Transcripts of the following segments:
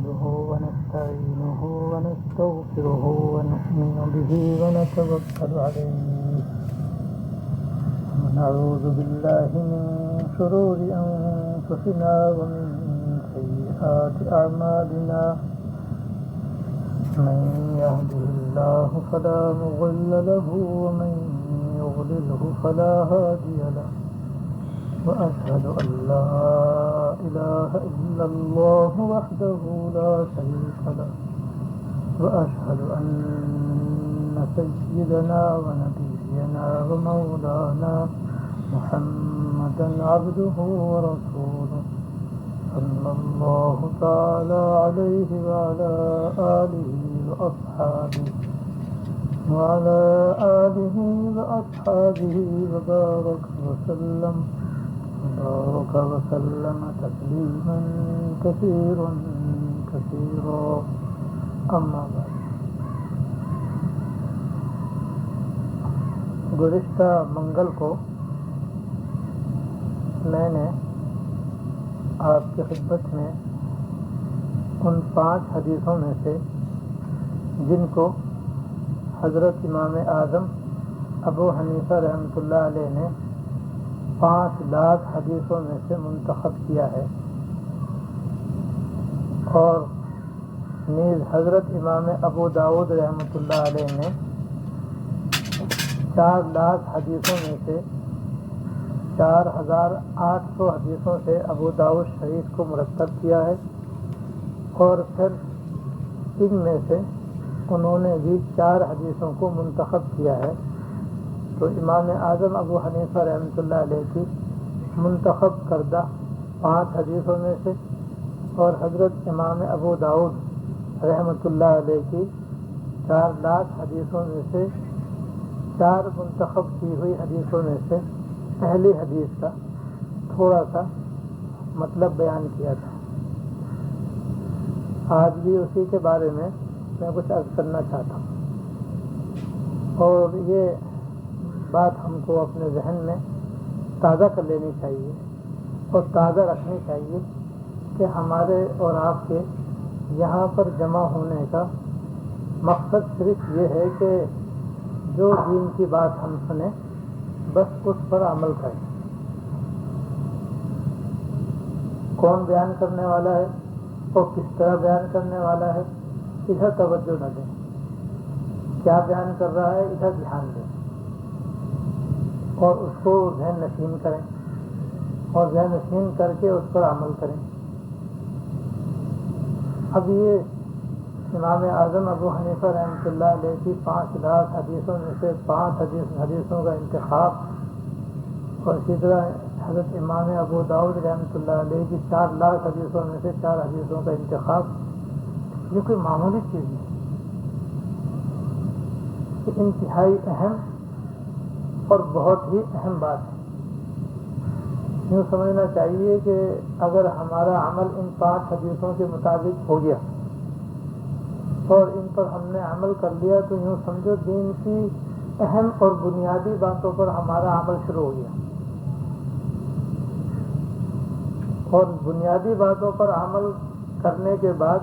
نحمده ونستعينه ونستغفره ونؤمن به ونتوكل عليه ونعوذ بالله من شرور أنفسنا ومن سيئات أعمالنا من يهده الله فلا مضل له ومن يضلله فلا هادي له وأشهد أن لا إله إلا الله وحده لا شريك له وأشهد أن سيدنا ونبينا ومولانا محمدا عبده ورسوله صلى الله تعالى عليه وعلى آله وأصحابه وبارك وسلم تسليما كثيرا أما بعد. گزشتہ منگل کو میں نے آپ کی خدمت میں ان 5 حدیثوں میں سے جن کو حضرت امام اعظم ابو حنیفہ رحمۃ اللہ علیہ نے 5 لاکھ حدیثوں میں سے منتخب کیا ہے، اور نیز حضرت امام ابو داؤد رحمۃ اللہ علیہ نے 4 لاکھ حدیثوں میں سے 4800 حدیثوں سے ابو داؤد شریف کو مرتب کیا ہے، اور پھر ان میں سے انہوں نے بھی 4 حدیثوں کو منتخب کیا ہے. تو امام اعظم ابو حنیفہ رحمۃ اللہ علیہ کی منتخب کردہ 5 حدیثوں میں سے، اور حضرت امام ابو داؤد رحمۃ اللہ علیہ کی 4 لاکھ حدیثوں میں سے 4 منتخب کی ہوئی حدیثوں میں سے پہلی حدیث کا تھوڑا سا مطلب بیان کیا تھا. آج بھی اسی کے بارے میں کچھ عرض کرنا چاہتا ہوں، اور یہ بات ہم کو اپنے ذہن میں تازہ کر لینی چاہیے اور تازہ رکھنی چاہیے کہ ہمارے اور آپ کے یہاں پر جمع ہونے کا مقصد صرف یہ ہے کہ جو دین کی بات ہم سنیں بس اس پر عمل کریں. کون بیان کرنے والا ہے اور کس طرح بیان کرنے والا ہے ادھر توجہ نہ دیں، کیا بیان کر رہا ہے ادھر دھیان دیں، اور اس کو ذہن نشین کریں، اور ذہن نشین کر کے اس پر عمل کریں. اب یہ امام اعظم ابو حنیفہ رحمۃ اللہ علیہ کی 5 لاکھ حدیثوں میں سے 5 حدیثوں کا انتخاب، اور اسی طرح حضرت امام ابو داؤد رحمۃ اللہ علیہ کی 4 لاکھ حدیثوں میں سے 4 حدیثوں کا انتخاب، یہ کوئی معمولی چیز نہیں، یہ انتہائی اہم اور بہت ہی اہم بات ہے. یوں سمجھنا چاہیے کہ اگر ہمارا عمل ان 5 حدیثوں کے مطابق ہو گیا اور ان پر ہم نے عمل کر لیا تو یوں سمجھو دین کی اہم اور بنیادی باتوں پر ہمارا عمل شروع ہو گیا، اور بنیادی باتوں پر عمل کرنے کے بعد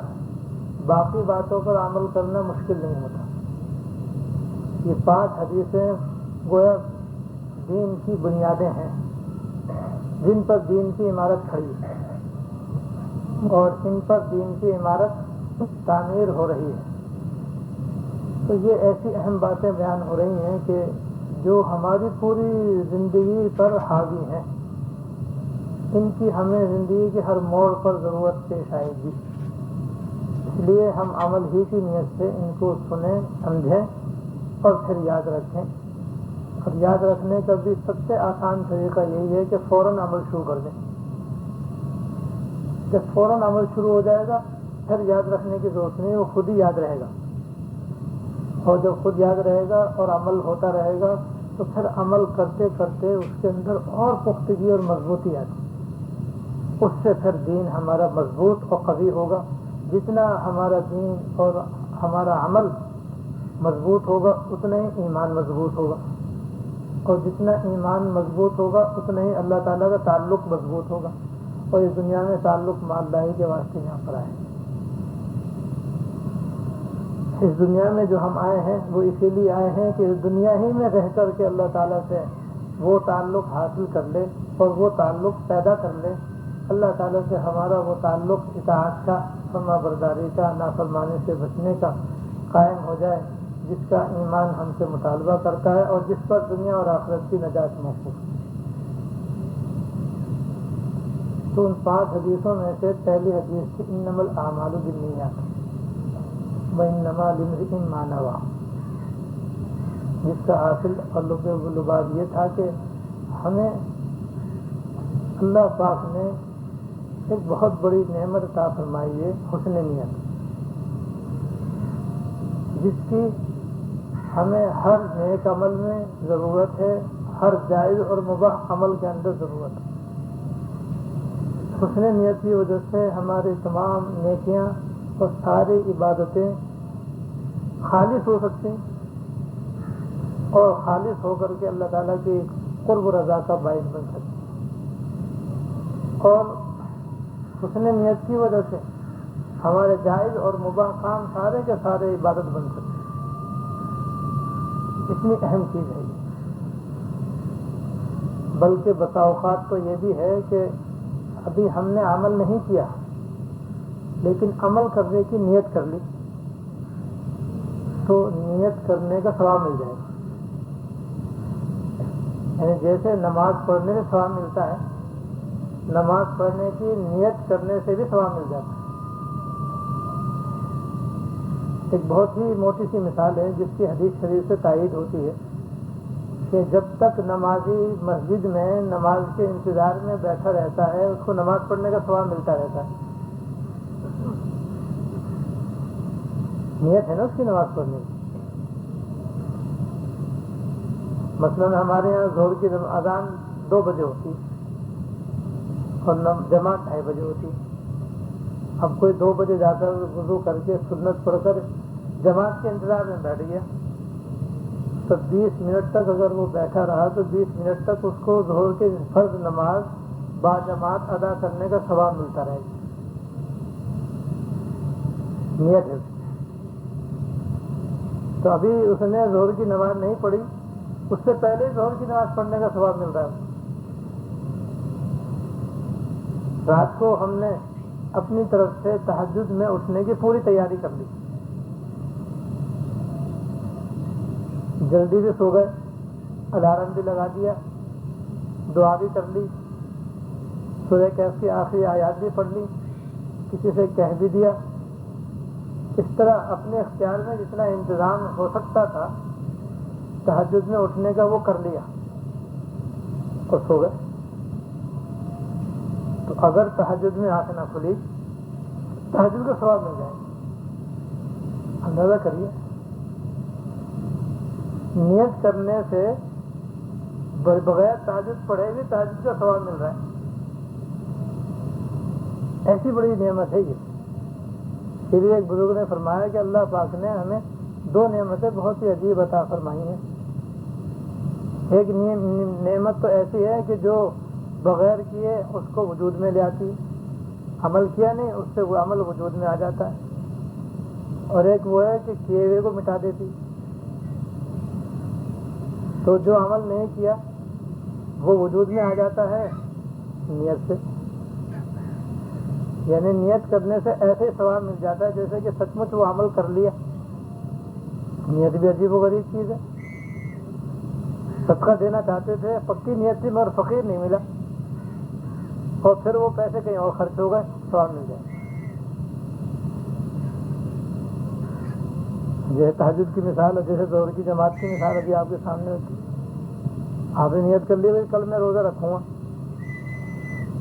باقی باتوں پر عمل کرنا مشکل نہیں ہوتا. یہ 5 حدیثیں گویا دین کی بنیادیں ہیں جن پر دین کی عمارت کھڑی ہے، اور ان پر دین کی عمارت تعمیر ہو رہی ہے. تو یہ ایسی اہم باتیں بیان ہو رہی ہیں کہ جو ہماری پوری زندگی پر حاوی ہیں، ان کی ہمیں زندگی کے ہر موڑ پر ضرورت پیش آئے گی. اس لیے ہم عمل ہی کی نیت سے ان کو سنیں، سمجھیں اور پھر یاد رکھیں. اور یاد رکھنے کا بھی سب سے آسان طریقہ یہی ہے کہ فوراً عمل شروع کر دیں. جب فوراً عمل شروع ہو جائے گا پھر یاد رکھنے کی ضرورت نہیں، وہ خود ہی یاد رہے گا. اور جب خود یاد رہے گا اور عمل ہوتا رہے گا تو پھر عمل کرتے کرتے اس کے اندر اور پختگی اور مضبوطی آتی. اس سے پھر دین ہمارا مضبوط اور قوی ہوگا. جتنا ہمارا دین اور ہمارا عمل مضبوط ہوگا اتنا ہی ایمان مضبوط ہوگا، اور جتنا ایمان مضبوط ہوگا اتنا ہی اللہ تعالیٰ کا تعلق مضبوط ہوگا، اور اس دنیا میں تعلق مال اللہ کے واسطے یہاں پر آئے. اس دنیا میں جو ہم آئے ہیں وہ اسی لیے آئے ہیں کہ اس دنیا ہی میں رہ کر کے اللہ تعالیٰ سے وہ تعلق حاصل کر لے اور وہ تعلق پیدا کر لے. اللہ تعالیٰ سے ہمارا وہ تعلق اطاعت کا، فرما برداری کا، نافرمانی سے بچنے کا قائم ہو جائے، جس کا ایمان ہم سے مطالبہ کرتا ہے اور جس پر دنیا اور آخرت کی نجات موقوف ہے. تو ان 5 حدیثوں میں سے پہلی حدیث تھی انما الاعمال بالنیات وانما لامرئ ما نوى، جس کا حاصل اور لباب یہ تھا کہ ہمیں اللہ پاک نے ایک بہت بڑی نعمت عطا فرمائی ہے، حسن نیت، جس کی ہمیں ہر نیک عمل میں ضرورت ہے، ہر جائز اور مباح عمل کے اندر ضرورت ہے. حسن نیت کی وجہ سے ہماری تمام نیکیاں اور ساری عبادتیں خالص ہو سکتی ہیں اور خالص ہو کر کے اللہ تعالیٰ کی قرب و رضا کا باعث بن سکتی ہیں. اور حسن نیت کی وجہ سے ہمارے جائز اور مباح کام سارے کے سارے عبادت بن سکتے ہیں. اتنی اہم چیز ہے یہ. بلکہ بسا اوقات تو یہ بھی ہے کہ ابھی ہم نے عمل نہیں کیا لیکن عمل کرنے کی نیت کر لی تو نیت کرنے کا ثواب مل جائے گا. یعنی جیسے نماز پڑھنے سے ثواب ملتا ہے، نماز پڑھنے کی نیت کرنے سے بھی ثواب مل جاتا ہے. ایک بہت ہی موٹی سی مثال ہے جس کی حدیث شریف سے تائید ہوتی ہے کہ جب تک نمازی مسجد میں نماز کے انتظار میں بیٹھا رہتا ہے اس کو نماز پڑھنے کا ثواب ملتا رہتا ہے. نیت ہے نا اس کی نماز پڑھنے کی. مثلاً ہمارے یہاں ظہر کی اذان 2 بجے ہوتی اور جماعت 2:30 بجے ہوتی. اب کوئی 2 بجے جا کر وضو کر کے سنت پڑھ کر جماعت کے انتظار میں بیٹھ گیا تو 20 منٹ تک اگر وہ بیٹھا رہا تو 20 منٹ تک اس کو ظہر کی فرض نماز با جماعت ادا کرنے کا ثواب ملتا رہے گا. نیت ہے. تو ابھی اس نے ظہر کی نماز نہیں پڑھی، اس سے پہلے ظہر کی نماز پڑھنے کا ثواب مل رہا ہے. رات کو ہم نے اپنی طرف سے تہجد میں اٹھنے کی پوری تیاری کر لی، جلدی سے سو گئے، الارم بھی لگا دیا، دعا بھی کر لی، سورہ کہف کی آخری آیات بھی پڑھ لی، کسی سے کہہ بھی دیا. اس طرح اپنے اختیار میں جتنا انتظام ہو سکتا تھا تہجد میں اٹھنے کا وہ کر لیا اور سو گئے. تو اگر تہجد میں آنکھ نہ کھلی تہجد کا ثواب مل جائے گا. اندازہ کریے، نیت کرنے سے بغیر تہجد پڑھے بھی تہجد کا ثواب مل رہا ہے. ایسی بڑی نعمت ہے یہ. اسی لیے ایک بزرگ نے فرمایا کہ اللہ پاک نے ہمیں 2 نعمتیں بہت ہی عجیب عطا فرمائی ہیں. ایک نعمت تو ایسی ہے کہ جو بغیر کیے اس کو وجود میں لے آتی، عمل کیا نہیں اس سے وہ عمل وجود میں آ جاتا ہے. اور ایک وہ ہے کہ کیے ہوئے کو مٹا دیتی. تو جو عمل نہیں کیا وہ وجود میں آ جاتا ہے نیت سے. یعنی نیت کرنے سے ایسے ثواب مل جاتا ہے جیسے کہ سچ مچ وہ عمل کر لیا. نیت بھی عجیب و غریب چیز ہے. صدقہ دینا چاہتے تھے، پکی نیت تھی مگر فقیر نہیں ملا اور پھر وہ پیسے کہیں اور خرچ ہو گئے، ثواب مل جائے. جیسے تہجد کی مثال ہے، جیسے ظہر کی جماعت کی مثال ابھی آپ کے سامنے ہوتی. آپ نے نیت کر لی بھائی کل میں روزہ رکھوں گا،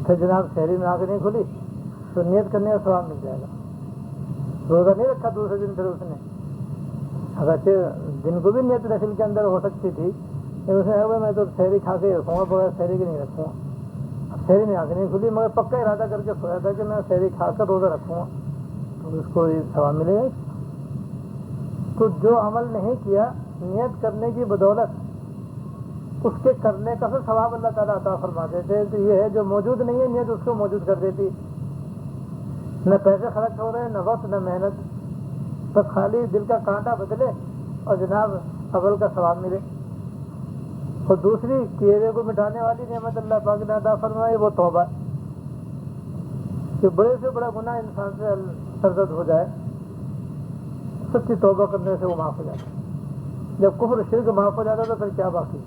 پھر جناب شہری میں آنکھ نہیں کھلی تو نیت کرنے کا ثواب مل جائے گا. روزہ نہیں رکھا دوسرے دن پھر اس نے، اگرچہ دن کو بھی نیت نفل کے اندر ہو سکتی تھی لیکن اس نے کہا میں تو شہری کھا کے رکھوں گا، بغیر شہری کے نہیں رکھوں گا. اب شہری میں آنکھ نہیں کھلی مگر پکا ارادہ کر کے سویا تھا کہ میں شہری کھا کر روزہ رکھوں گا تو اس کو یہ ثواب ملے گا. تو جو عمل نہیں کیا نیت کرنے کی بدولت اس کے کرنے کا پھر ثواب اللہ تعالیٰ عطا فرما دیتے. تو یہ ہے جو موجود نہیں ہے نیت اس کو موجود کر دیتی. نہ پیسے خرچ ہو رہے ہیں، نہ وقت، نہ محنت. بس خالی دل کا کانٹا بدلے اور جناب عمل کا ثواب ملے. اور دوسری کیے ہوئے کو مٹانے والی نعمت اللہ پاک نے عطا فرمائی وہ توبہ، کہ بڑے سے بڑا گناہ انسان سے سرزد ہو جائے، سچی توبہ کرنے سے وہ معاف ہو جاتا ہے. جب کفر شرک معاف ہو جاتا تو پھر کیا باقی؟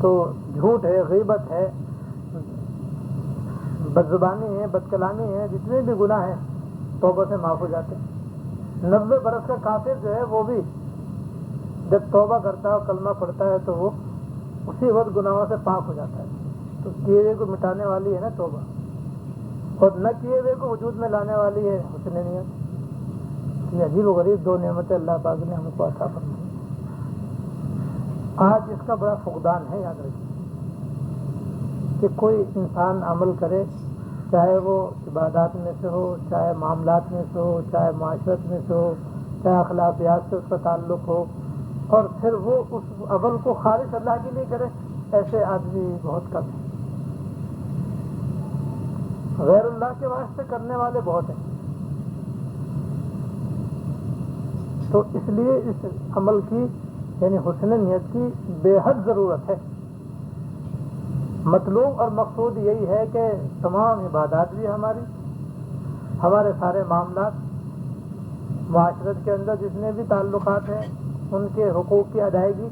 تو جھوٹ ہے، غیبت ہے، بدزبانی ہے، بد کلامی ہے، جتنے بھی گناہ ہیں توبہ سے معاف ہو جاتے ہیں. 90 برس کا کافر جو ہے وہ بھی جب توبہ کرتا ہے اور کلمہ پڑھتا ہے تو وہ اسی وقت گناہوں سے پاک ہو جاتا ہے. تو کیے ہوئے کو مٹانے والی ہے نا توبہ، اور نہ کیے ہوئے کو وجود میں لانے والی ہے حسن نیت. یہ عجیب و غریب دو نعمتیں اللہ پاک نے ہم کو عطا فرمائی. آج اس کا بڑا فقدان ہے. یاد رکھیے کہ کوئی انسان عمل کرے، چاہے وہ عبادات میں سے ہو، چاہے معاملات میں سے ہو، چاہے معاشرت میں سے ہو، چاہے اخلاقیات سے اس کا تعلق ہو، اور پھر وہ اس عمل کو خالص اللہ کے لیے کرے، ایسے آدمی بہت کم ہیں. غیر اللہ کے واسطے کرنے والے بہت ہیں. تو اس لیے اس عمل کی یعنی حسن نیت کی بے حد ضرورت ہے. مطلوب اور مقصود یہی ہے کہ تمام عبادات بھی ہمارے سارے معاملات، معاشرت کے اندر جتنے بھی تعلقات ہیں ان کے حقوق کی ادائیگی،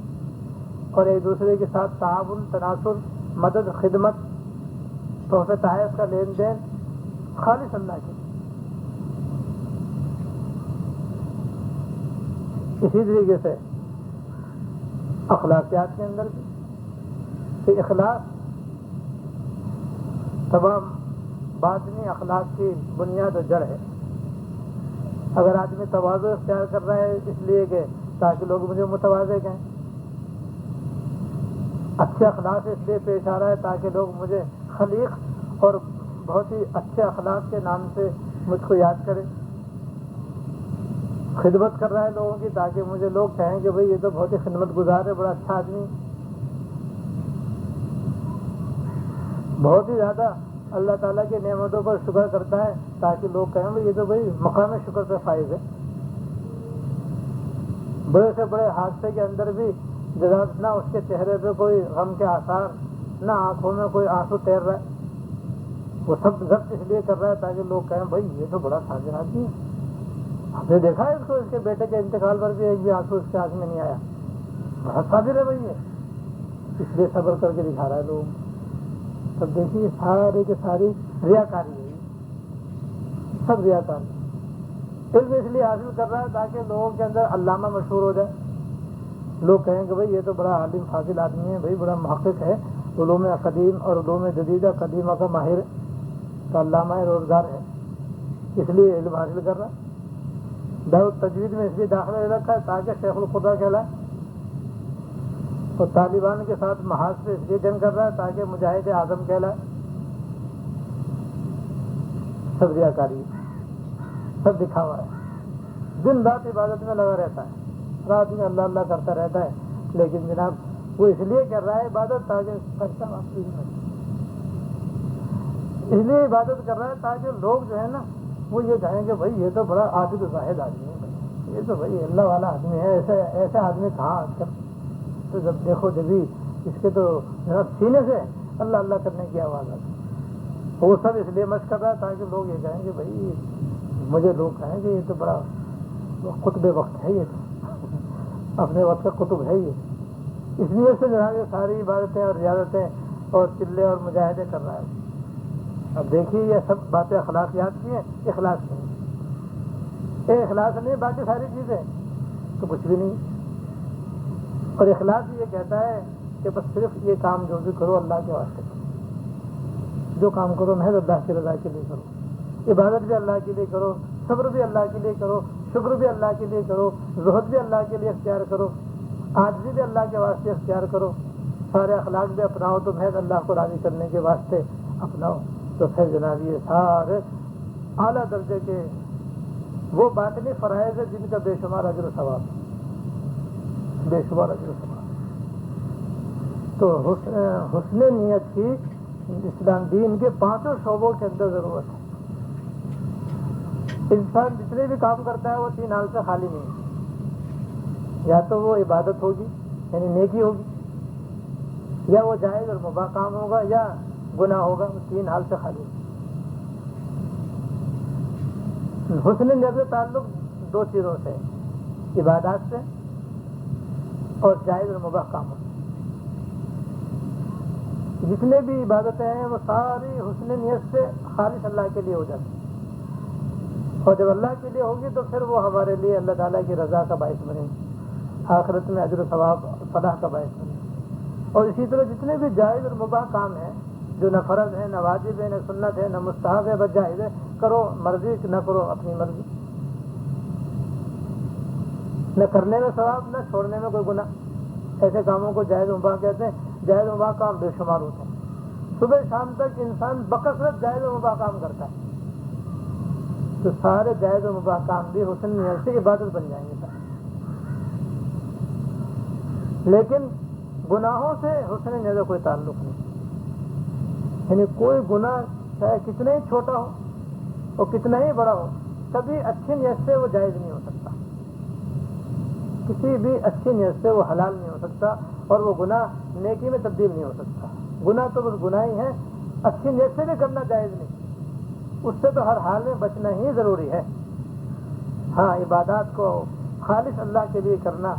اور ایک دوسرے کے ساتھ تعاون، تناسل، مدد، خدمت، تحفہ تحائف کا لین دین خالص اللہ کے. اسی طریقے سے اخلاقیات کے اندر بھی کہ اخلاق تمام باطنی اخلاق کی بنیاد و جڑ ہے. اگر آدمی تواضع اختیار کر رہا ہے اس لیے کہ تاکہ لوگ مجھے متواضع کہیں، اچھے اخلاق سے اس لیے پیش آ رہا ہے تاکہ لوگ مجھے خلیق اور بہت ہی اچھے اخلاق کے نام سے مجھ کو یاد کریں، خدمت کر رہا ہے لوگوں کی تاکہ مجھے لوگ کہیں کہ بھئی یہ تو بہت ہی خدمت گزار ہے، بڑا اچھا آدمی، بہت ہی زیادہ اللہ تعالیٰ کی نعمتوں پر شکر کرتا ہے تاکہ لوگ کہیں بھئی یہ تو بھئی مقام شکر پہ فائز ہے. بڑے سے بڑے حادثے کے اندر بھی جناب نہ اس کے چہرے پہ کوئی غم کے آثار، نہ آنکھوں میں کوئی آنسو تیر رہا ہے، وہ سب ضبط اس لیے کر رہا ہے تاکہ لوگ کہیں بھئی یہ تو بڑا صابر آدمی ہے. ہم نے دیکھا ہے اس کو، اس کے بیٹے کے انتقال پر بھی ایک بھی آنسو اس کے آنکھ میں نہیں آیا، بہت صابر ہے بھائی یہ، اس لیے صبر کر کے دکھا رہا ہے لوگوں کو. تب دیکھیے سارے کے ساری ریاکاری ہے، سب ریاکاری. علم اس لیے حاصل کر رہا ہے تاکہ لوگوں کے اندر علامہ مشہور ہو جائے، لوگ کہیں کہ بھئی یہ تو بڑا عالم فاضل آدمی ہے، بھئی بڑا محقق ہے، علوم قدیم اور علوم جدیدہ قدیمہ کا ماہر کا علامہ روزگار ہے، اس لیے علم حاصل کر رہا ہے. دار تجوید میں اس لیے داخلہ لے رکھا ہے تاکہ شیخ الخدا کہلائے، اور طالبان کے ساتھ محاذ سے اس لیے جنگ کر رہا ہے تاکہ مجاہد اعظم کہلائے. سب ریاکاری، سب دکھاوا ہے. دن رات عبادت میں لگا رہتا ہے، رات میں اللہ اللہ کرتا رہتا ہے، لیکن جناب وہ اس لیے کر رہا ہے عبادت تاکہ پیسہ واپسی نہیں، اس لیے عبادت کر رہا ہے تاکہ لوگ جو ہے نا وہ یہ کہیں کہ بھائی یہ تو بڑا عابد و زاہد آدمی ہے، یہ تو بھائی اللہ والا آدمی ہے. ایسے آدمی کہاں آج کل؟ تو جب دیکھو جبھی اس کے تو جناب سینے سے اللہ اللہ کرنے کی آواز آتی. وہ سب اس لیے مشق کر رہا ہے تاکہ لوگ یہ کہیں کہ بھائی مجھے لوگ کہیں کہ یہ تو بڑا قطب وقت ہے، یہ تو اپنے وقت کا قطب ہے یہ. اس لیے سے جناب یہ ساری عبادتیں اور ریاضتیں اور چلے اور مجاہدے کر رہا ہے. اب دیکھیے یہ سب باتیں اخلاقیات کی ہیں، اخلاص نہیں. اخلاص نہیں، باقی ساری چیزیں تو کچھ بھی نہیں. اور اخلاص یہ کہتا ہے کہ بس صرف یہ کام جو بھی کرو اللہ کے واسطے کرو، جو کام کرو محض اللہ کی رضا کے لیے کرو. عبادت بھی اللہ کے لیے کرو، صبر بھی اللہ کے لیے کرو، شکر بھی اللہ کے لیے کرو، زہد بھی اللہ کے لیے اختیار کرو، عاجزی بھی اللہ کے واسطے اختیار کرو، سارے اخلاق بھی اپناؤ تو محض اللہ کو راضی کرنے کے واسطے اپناؤ. تو پھر جناب یہ سارے اعلیٰ درجے کے وہ باطنی فرائض ہیں جن کا بے شمار اجر و ثواب، بے شمار اجر و ثواب. تو حسن نیت کی اسلام دین کے 5 شعبوں کے اندر ضرورت ہے. انسان جتنے بھی کام کرتا ہے وہ 3 حال سے خالی نہیں ہے، یا تو وہ عبادت ہوگی یعنی نیکی ہوگی، یا وہ جائز اور مباح کام ہوگا، یا گناہ ہوگا، 3 حال سے خالی ہے۔ حسن نیت کا تعلق 2 چیزوں سے، عبادات سے اور جائز اور مباح کاموں سے۔ جتنے بھی عبادتیں ہیں وہ ساری حسن نیت سے خالص اللہ کے لیے ہو جاتی ہیں، اور جب اللہ کے لیے ہوگی تو پھر وہ ہمارے لیے اللہ تعالیٰ کی رضا کا باعث بنے گی، آخرت میں اجر و ثواب فلاح کا باعث بنے گی۔ اور اسی طرح جتنے بھی جائز اور مباح کام ہیں جو نہ فرض ہے، نہ واجب ہے، نہ سنت ہے، نہ مستحب ہے، بس جائز ہے، کرو مرضی، نہ کرو اپنی مرضی، نہ کرنے میں ثواب نہ چھوڑنے میں کوئی گناہ۔ ایسے کاموں کو جائز و مباح کہتے ہیں۔ جائز و مباح کام بے شمار ہوتے ہیں، صبح شام تک انسان بکثرت جائز و مباح کام کرتا ہے، تو سارے جائز و مباح کام بھی حسن نیت سے عبادت بن جائیں گے۔ لیکن گناہوں سے حسن نیت کا کوئی تعلق نہیں، یعنی کوئی گناہ چاہے کتنا ہی چھوٹا ہو اور کتنا ہی بڑا ہو، کبھی اچھی نیت سے وہ جائز نہیں ہو سکتا، کسی بھی اچھی نیت سے وہ حلال نہیں ہو سکتا، اور وہ گناہ نیکی میں تبدیل نہیں ہو سکتا۔ گناہ تو بس گناہ ہی ہے، اچھی نیت سے بھی کرنا جائز نہیں، اس سے تو ہر حال میں بچنا ہی ضروری ہے۔ ہاں، عبادات کو خالص اللہ کے لیے کرنا،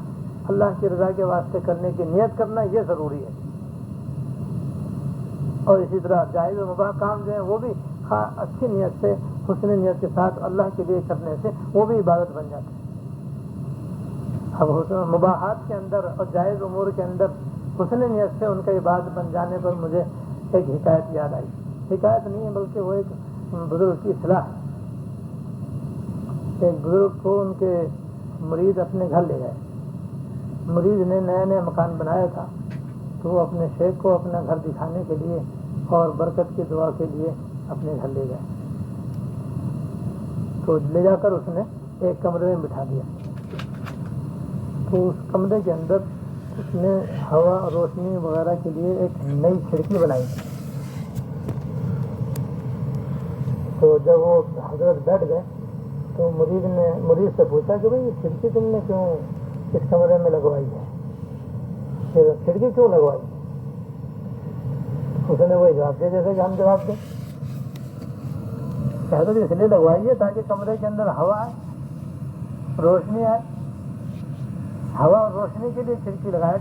اللہ کی رضا کے واسطے کرنے کی نیت کرنا، یہ ضروری ہے۔ اور اسی طرح جائز و مباح کام جو ہیں وہ بھی اچھی نیت سے، حسن نیت کے ساتھ اللہ کے لیے کرنے سے وہ بھی عبادت بن جاتے ہیں۔ اب مباحات کے اندر اور جائز امور کے اندر حسن نیت سے ان کا عبادت بن جانے پر مجھے ایک حکایت یاد آئی۔ حکایت نہیں ہے بلکہ وہ ایک بزرگ کی اصلاح ہے۔ ایک بزرگ کو ان کے مرید اپنے گھر لے گئے، مرید نے نیا نیا مکان بنایا تھا، تو وہ اپنے شیخ کو اپنا گھر دکھانے کے لیے اور برکت کی دعا کے لیے اپنے گھر لے گئے، تو لے جا کر اس نے ایک کمرے میں بٹھا دیا، تو اس کمرے کے اندر اس نے ہوا روشنی وغیرہ کے لیے ایک نئی کھڑکی بنائی تھی۔ تو جب وہ حضرت بیٹھ گئے تو مرید سے پوچھا کہ بھائی یہ کھڑکی تم نے کیوں اس کمرے میں لگوائی ہے، کھڑکی کیوں لگوائی؟ اس نے وہی جواب دیا جیسے کہ ہم جواب دیں، کہتے اس لیے لگوائی ہے تاکہ کمرے کے اندر ہوا آئے، روشنی آئے۔ ہوا اور روشنی کے لیے کھڑکی لگائی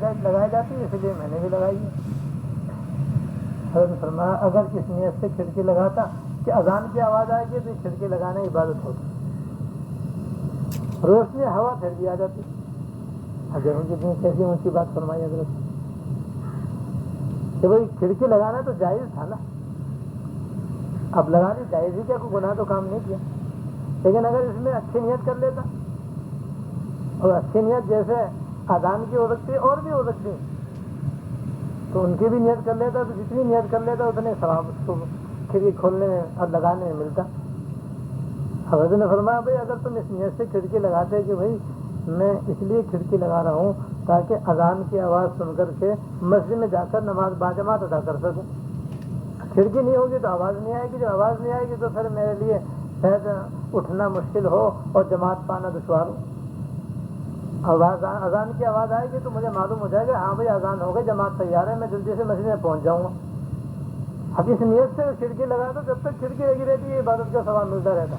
جاتی ہے، اس لیے میں نے بھی لگائی ہے۔ حضرت نے فرمایا اگر کس نیت سے کھڑکی لگاتا کہ اذان کی آواز آئے گی تو یہ کھڑکی لگانا عبادت ہوتی، روشنی ہوا پھر بھی آ جاتی۔ اگر ان کی کیسی اونچی بات فرمائی حضرت کہ بھائی کھڑکی لگانا تو جائز تھا نا، اب لگانی جائز ہی کیا، کوئی گناہ تو کام نہیں کیا، لیکن اگر اس میں اچھی نیت کر لیتا، اور اچھی نیت جیسے اذان کی ہو سکتی ہے اور بھی ہو سکتی ہے، تو ان کی بھی نیت کر لیتا تو جتنی نیت کر لیتا اتنے ثواب اس کو کھڑکی کھولنے اور لگانے میں ملتا۔ حضرت نے فرمایا بھائی اگر تم اس نیت سے کھڑکی لگاتے کہ بھائی میں اس لیے کھڑکی لگا رہا ہوں تاکہ اذان کی آواز سن کر کے مسجد میں جا کر نماز باجماعت ادا کر سکوں، کھڑکی نہیں ہوگی تو آواز نہیں آئے گی، جب آواز نہیں آئے گی تو پھر میرے لیے شاید اٹھنا مشکل ہو اور جماعت پانا دشوار ہو۔ اذان کی آواز آئے گی تو مجھے معلوم ہو جائے گا ہاں بھائی اذان ہو گئی، جماعت تیار ہے، میں جلدی سے مسجد میں پہنچ جاؤں گا۔ اب اس نیت سے کھڑکی لگا تو جب تک کھڑکی لگی رہتی ہے عبادت کا ثواب ملتا رہتا،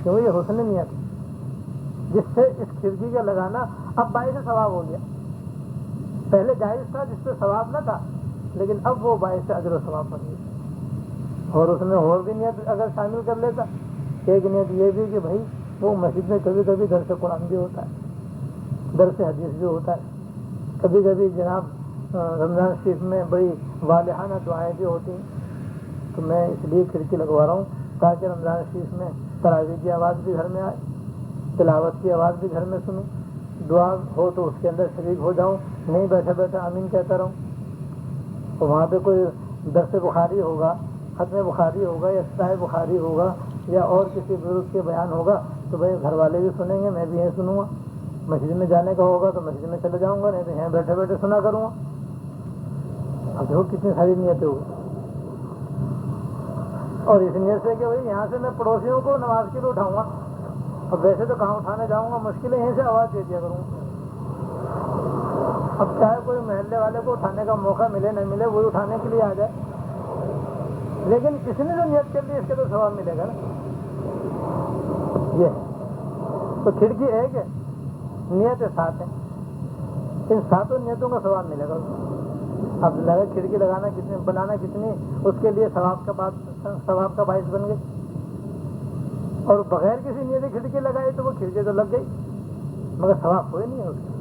کیوں یہ حسن نیت جس سے اس کھڑکی کا لگانا اب باعث ثواب ہو گیا، پہلے جائز تھا جس سے ثواب نہ تھا، لیکن اب وہ باعث اجر و ثواب بن گیا۔ اور اس میں اور بھی نیت اگر شامل کر لیتا، ایک نیت یہ بھی کہ بھائی وہ مسجد میں کبھی کبھی درس قرآن بھی ہوتا ہے، درس حدیث بھی ہوتا ہے، کبھی کبھی جناب رمضان شریف میں بڑی والہانہ دعائیں بھی ہوتی ہیں، تو میں اس لیے کھڑکی لگوا رہا ہوں تاکہ رمضان شریف میں تراویح کی آواز بھی گھر میں آئے، تلاوت کی آواز بھی گھر میں سنوں، دعا ہو تو اس کے اندر شریک ہو جاؤں، نہیں بیٹھے بیٹھے آمین کہتا رہوں۔ تو وہاں پہ کوئی درس بخاری ہوگا، ختم بخاری ہوگا یا اصلاح بخاری ہوگا یا اور کسی بزرگ کے بیان ہوگا تو بھائی گھر والے بھی سنیں گے، میں بھی یہیں سنوں گا۔ مسجد میں جانے کا ہوگا تو مسجد میں چلے جاؤں گا، نہیں تو یہیں بیٹھے بیٹھے سنا کروں گا۔ اب دیکھو کتنی ساری نیتیں ہوگی۔ اور اس نیت سے کہ بھائی یہاں سے میں پڑوسیوں کو نماز کے لیے اٹھاؤں گا، اور ویسے تو کہاں اٹھانے جاؤں گا، مشکل ہے یہیں سے آواز دے دیا کروں گا۔ اب چاہے کوئی محلے والے کو اٹھانے کا موقع ملے نہ ملے، وہی اٹھانے کے لیے آ جائے، لیکن کسی نے جو نیت کر لی اس کے تو ثواب ملے گا نا۔ یہ تو کھڑکی ایک ہے، نیت 7 ہے، ان 7 نیتوں کا ثواب ملے گا۔ اب لگے کھڑکی لگانا کتنی، بنانا کتنی، اس کے لیے ثواب کا باعث بن گئی، اور بغیر کسی نیت کھڑکی لگائی تو وہ کھڑکی تو لگ گئی، مگر ثواب کوئی نہیں ہے اس کا۔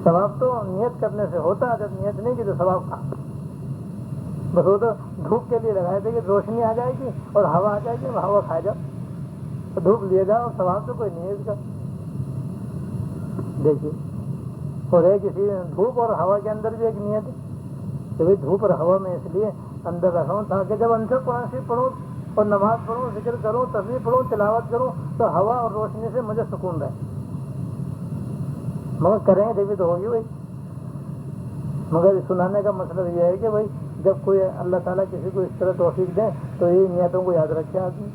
ثواب تو نیت کرنے سے ہوتا ہے، جب نیت نہیں کی تو ثواب کہاں؟ بس وہ تو دھوپ کے لیے لگائے تھے کہ روشنی آ جائے گی اور ہوا آ جائے گی، ہوا کھا جاؤ تو دھوپ لیے جاؤ، ثواب تو کوئی نہیں ہے اس کا۔ دیکھیے، اور ہے کسی دھوپ اور ہوا کے اندر بھی ایک نیت ہے کہ بھائی دھوپ اور ہوا میں اس لیے اندر رکھا ہوں تاکہ جب ان سے قرآن شریف پڑھوں اور نماز پڑھوں، ذکر کروں، تسبیح پڑھوں، تلاوت کروں تو ہوا اور روشنی سے مجھے سکون رہے۔ مگر کریں گے بھی تو ہوگی بھائی، مگر سنانے کا مطلب یہ ہے کہ بھائی جب کوئی اللہ تعالیٰ کسی کو اس طرح توفیق دیں تو یہ نیتوں کو یاد رکھے آدمی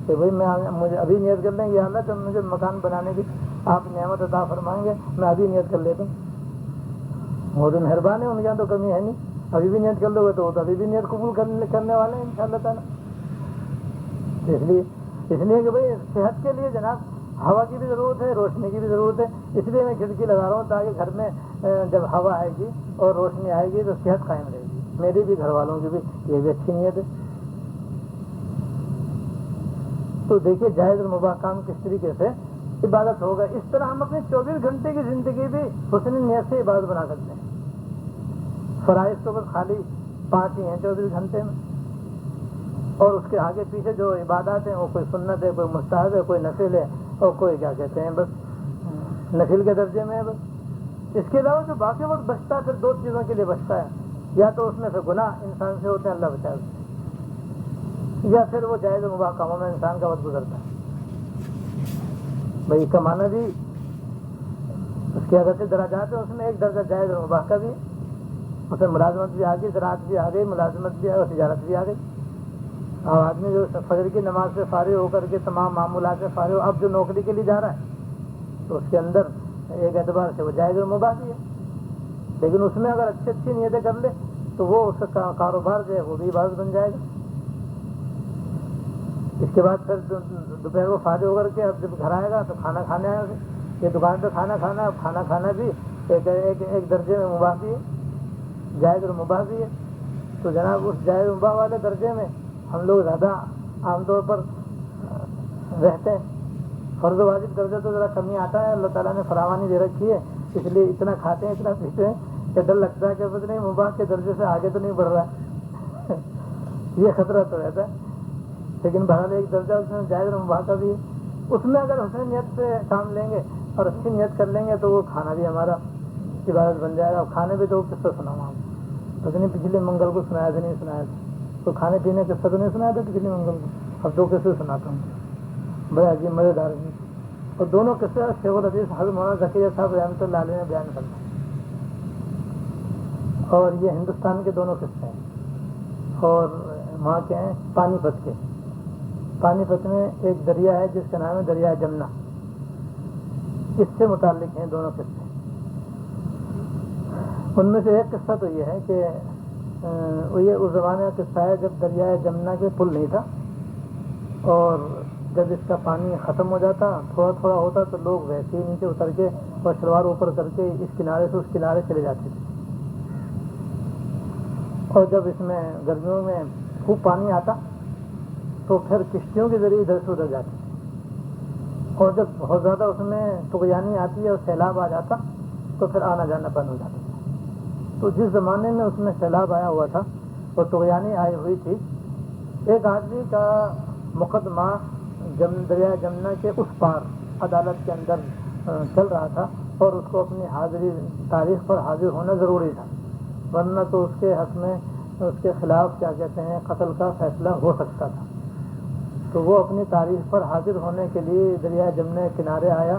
کہ بھائی مجھے ابھی نیت کر لیں گے، یا اللہ جب مجھے مکان بنانے کی آپ نعمت عطا فرمائیں گے میں ابھی نیت کر لیتا ہوں، وہ تو مہربان ہے، ان کے یہاں تو کمی ہے نہیں، ابھی بھی نیت کر لو گے تو وہ تو ابھی بھی نیت قبول کرنے والے ہیں انشاءاللہ تعالیٰ۔ اس لیے کہ بھائی صحت کے لیے جناب ہوا کی بھی ضرورت ہے، روشنی کی بھی ضرورت ہے، اس لیے میں کھڑکی لگا رہا ہوں تاکہ گھر میں جب ہوا آئے گی اور روشنی آئے گی تو صحت قائم رہے گی، میری بھی، گھر والوں کی بھی، یہ بھی اچھی نیت ہے۔ تو دیکھیے جائز اور مباح کام کس طریقے سے عبادت ہوگا۔ اس طرح ہم اپنے 24 گھنٹے کی زندگی بھی حسن نیت سے عبادت بنا سکتے ہیں۔ فرائض تو بس خالی 5 ہی ہیں 24 گھنٹے میں، اور اس کے آگے پیچھے جو عبادات ہیں وہ کوئی سنت ہے، کوئی مستحب ہے، کوئی نفل ہے، اور کوئی کیا کہتے ہیں بس نفل کے درجے میں ہے بس۔ اس کے علاوہ جو باقی وقت بچتا ہے پھر 2 چیزوں کے لیے بچتا ہے، یا تو اس میں سے گناہ انسان سے ہوتے ہیں، اللہ بچائے، یا پھر وہ جائز و مباح کاموں میں انسان کا وقت گزرتا ہے۔ بھائی کمانا بھی اس کے حضرت درجات ہیں، اس میں ایک درجہ جائز و مباح کا بھی ہے، اس میں ملازمت بھی آ گئی، زراعت بھی آ گئی، ملازمت بھی آ گئی اور تجارت بھی آ گئی۔ اب آدمی جو فجر کی نماز سے فارغ ہو کر کے تمام معمولات سے فارغ ہو، اب جو نوکری کے لیے جا رہا ہے تو اس کے اندر ایک اعتبار سے وہ جائز و مباح بھی ہے، لیکن اس میں اگر اچھی نیتیں کر لے تو وہ اس کا کاروبار جو ہے وہ بھی عبادت بن جائے گا۔ اس کے بعد پھر دوپہر کو فارغ ہو کر کے اب جب گھر آئے گا تو کھانا کھانے آئے گا، یہ دکان پہ کھانا کھانا، اب کھانا کھانا بھی ایک درجے میں مباح بھی ہے، جائز اور مباح بھی ہے۔ تو جناب اس جائز و مباح والے درجے میں ہم لوگ زیادہ عام طور پر رہتے ہیں، فرض و واجب درجہ تو ذرا کمی آتا ہے، اللہ تعالیٰ نے فراوانی دے رکھی ہے، اس لیے اتنا کھاتے ہیں، اتنا پیتے ہیں کہ ڈر لگتا ہے کہ پتہ نہیں مباح کے درجے سے آگے تو نہیں بڑھ رہا ہے یہ خطرہ تو رہتا ہے۔ لیکن بہرحال ایک درجہ اس میں جائز اور مباح کا بھی ہے، اس میں اگر حسن نیت سے کام لیں گے اور اچھی نیت کر لیں گے تو وہ کھانا بھی ہمارا عبادت بن جائے گا۔ کھانے پہ تو قصہ سناؤں آپ پتہ نہیں پچھلے منگل کو سنایا تھا نہیں سنایا تھا، تو کھانے پینے کا قصہ تو نہیں سنایا تھا پچھلے منگل کو، اب 2 قصے سناتا ہوں بڑے عجیب مزیدار ہیں، اور دونوں قصے شیخ الحدیث حضرت مولانا ذکیہ صاحب رحمۃ اللہ علیہ نے بیان کرنا، اور یہ ہندوستان کے دونوں قصے ہیں، اور وہاں کے ہیں پانی پت کے۔ پانی پت میں ایک دریا ہے جس کا نام ہے دریا جمنا، اس سے متعلق ہیں دونوں قصے۔ ان میں سے ایک قصہ تو یہ ہے کہ یہ اس زمانے کا قصہ ہے جب دریائے جمنا کے پل نہیں تھا، اور جب اس کا پانی ختم ہو جاتا، تھوڑا تھوڑا ہوتا، تو لوگ ویسے ہی نیچے اتر کے اور شلوار اوپر کر کے اس کنارے سے اس کنارے چلے جاتے تھے، اور جب اس میں گرمیوں میں خوب پانی آتا تو پھر کشتیوں کے ذریعے ادھر سے ادھر جاتی، اور جب بہت زیادہ اس میں طغیانی آتی ہے اور سیلاب آ جاتا تو پھر آنا جانا بند ہو جاتا۔ تو جس زمانے میں اس میں سیلاب آیا ہوا تھا اور طغیانی آئی ہوئی تھی، ایک آدمی کا مقدمہ دریا جمنا کے اس پار عدالت کے اندر چل رہا تھا، اور اس کو اپنی حاضری تاریخ پر حاضر ہونا ضروری تھا، ورنہ تو اس کے حق میں اس کے خلاف کیا کہتے ہیں قتل کا فیصلہ ہو سکتا تھا۔ تو وہ اپنی تاریخ پر حاضر ہونے کے لیے دریا جمنا کے کنارے آیا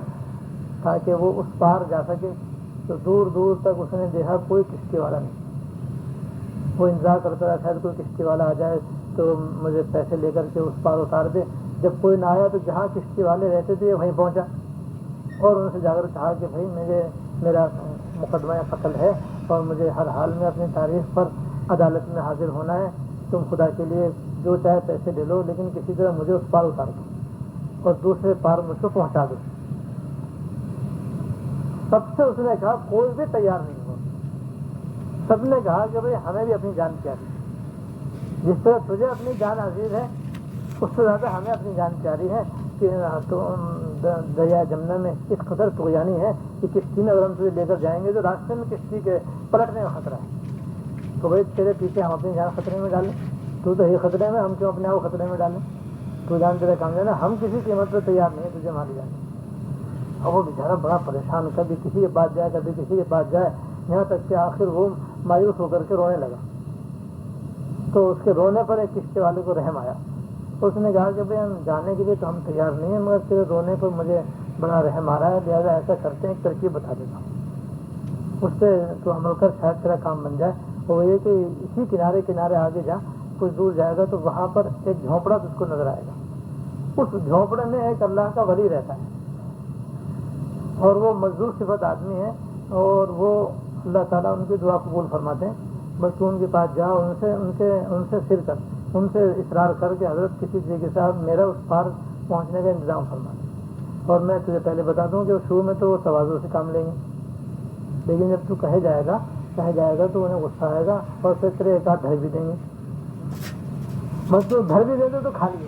تاکہ وہ اس پار جا سکے، تو دور دور تک اس نے دیکھا کوئی کشتی والا نہیں، وہ انتظار کرتا رہا شاید کوئی کشتی والا آ جائے تو مجھے پیسے لے کر کے اس پار اتار دے. جب کوئی نہ آیا تو جہاں کشتی والے رہتے تھے وہیں پہنچا اور ان سے جا کر کہا کہ بھائی میرا مقدمہ قتل ہے اور مجھے ہر حال میں اپنی تاریخ پر عدالت میں حاضر ہونا ہے. تم خدا کے لیے جو چاہے پیسے لے لو لیکن کسی طرح مجھے اس پار اتار دو اور دوسرے پار مجھ کو پہنچا دو. سب سے اس نے کہا کوئی بھی تیار نہیں ہو. سب نے کہا کہ بھائی ہمیں بھی اپنی جان پیاری, جس طرح تجھے اپنی جان عزیز ہے اس سے زیادہ ہمیں اپنی جان پیاری ہے کہ دریا جمنا میں اس قدر طغیانی ہے کہ کشتی میں اگر ہم تجھے لے کر جائیں گے تو راستے میں کشتی کے پلٹنے کا خطرہ ہے. تو بھائی تیرے پیچھے ہم اپنی جان خطرے میں ڈالیں, تو ہی خطرے میں, ہم کیوں اپنے آپ کو خطرے میں ڈالیں؟ تو جان تیرا کام ہے نا, ہم کسی قیمت پہ تیار نہیں ہے تجھے ماری جانے. اور وہ بیچارہ بڑا پریشان, کبھی کسی کے پاس جائے کبھی کسی کے پاس جائے, یہاں تک کہ آخر وہ مایوس ہو کر کے رونے لگا. تو اس کے رونے پر ایک کشتی والے کو رحم آیا. اس نے کہا کہ بھائی ہم جانے کے لیے تو ہم تیار نہیں ہیں مگر تیرے رونے پر مجھے بڑا رحم آ رہا ہے, لہٰذا ایسا کرتے ہیں ایک ترکیب بتا دیتا ہوں, اس پہ تو عمل کر شاید تیرا کام بن جائے. وہ یہ کہ اسی کنارے آگے جا, کچھ دور جائے گا تو وہاں پر ایک جھونپڑا تجھ کو نظر آئے گا. اس جھونپڑے میں ایک اللہ کا ولی رہتا ہے اور وہ مزدور صفت آدمی ہے اور وہ اللہ تعالیٰ ان کی دعا قبول فرماتے ہیں. بس تو ان کے پاس جا, ان سے سر کر, ان سے اصرار کر کے حضرت کسی طریقے سے آپ میرا اس پار پہنچنے کا انتظام فرما دیں. اور میں تجھے پہلے بتا دوں کہ شروع میں تو وہ تواضع سے کام لیں گے, لیکن جب تو کہے جائے گا تو انہیں غصہ آئے گا اور پھر تیرے ایک آدھ دھر بھی دیں گے. بس تو دھر بھی دے دے تو کھا لیے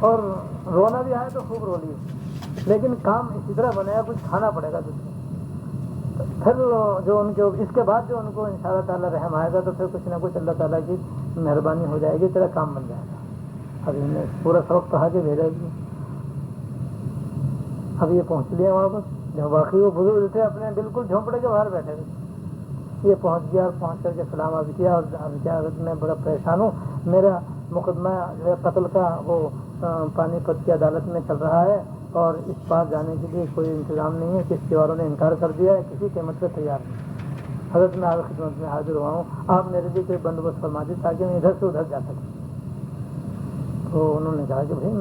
اور رونا بھی آئے تو خوب رو لیے, لیکن کام اسی طرح بنے گا کچھ کھانا پڑے گا تجھ کو. پھر جو ان کے اس کے بعد جو ان کو ان شاء اللہ تعالیٰ رحم آئے گا تو پھر کچھ نہ کچھ اللہ تعالیٰ کی مہربانی ہو جائے گی, تیرا کام بن جائے گا. اب انہیں پورا سبق کہا کے بھیجا گیا. اب یہ پہنچ لیا واپس, جب واقعی وہ بزرگ تھے اپنے بالکل جھونپڑے کے باہر بیٹھے تھے. یہ پہنچ گیا اور پہنچ کر کے سلام عرض کیا اور کیا میں بڑا پریشان ہوں, میرا مقدمہ قتل کا وہ پانی پت کی عدالت میں چل رہا ہے اور اس پاس جانے کے لیے کوئی انتظام نہیں ہے, کشتی والوں نے انکار کر دیا ہے, کسی قیمت پہ تیار نہیں. حضرت میں آپ خدمت میں حاضر ہوا ہوں, آپ میرے لیے کوئی بندوبست فرما دی تاکہ میں ادھر سے ادھر جا سکوں. تو انہوں نے کہا کہ بھائی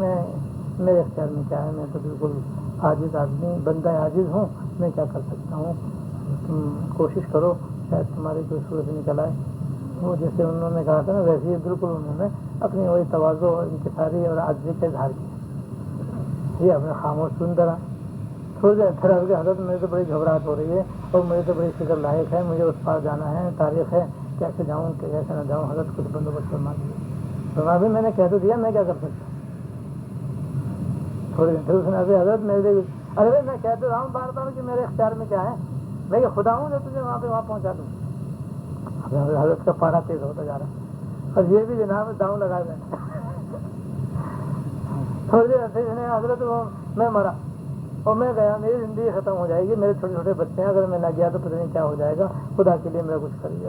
میرے اختیار میں کیا ہے, میں تو بالکل عاجز آدمی, بندہ عاجز ہوں, میں کیا کر سکتا ہوں, تم کوشش کرو شاید تمہاری کوئی صورت نکل آئے. وہ جیسے انہوں نے کہا تھا نا ویسے ہی بالکل انہوں نے اپنی وہی تواضع اور انکساری اور عاجزی کا اظہار کیا. یہ اپنے خاموش سنتا رہا. تھوڑی دیر پھر حضرت مجھے تو بڑی گھبراہٹ ہو رہی ہے اور مجھے تو بڑی فکر لاحق ہے, مجھے اس پاس جانا ہے, تاریخ ہے, کیسے جاؤں کیسے نہ جاؤں. حضرت کچھ بندوبست فرما دیا. بھی میں نے کہہ تو دیا, میں کیا کر سکتا ہوں. تھوڑی دیر پھر اس نے حضرت میرے ارے میں کہتے رہا ہوں بار بار کہ میرے اختیار میں کیا ہے, میں یہ خدا ہوں جو تجھے وہاں پہنچا دوں. حضرت کا پارا تیز ہوتا جا رہا اور یہ بھی جناب داؤں لگا بیٹھا. تھوڑی دیر حضرت میں مرا اور میں گیا, میری زندگی ختم ہو جائے گی, میرے چھوٹے چھوٹے بچے ہیں, اگر میں نہ گیا تو پتہ نہیں کیا ہو جائے گا, خدا کے لیے میرا کچھ کریے.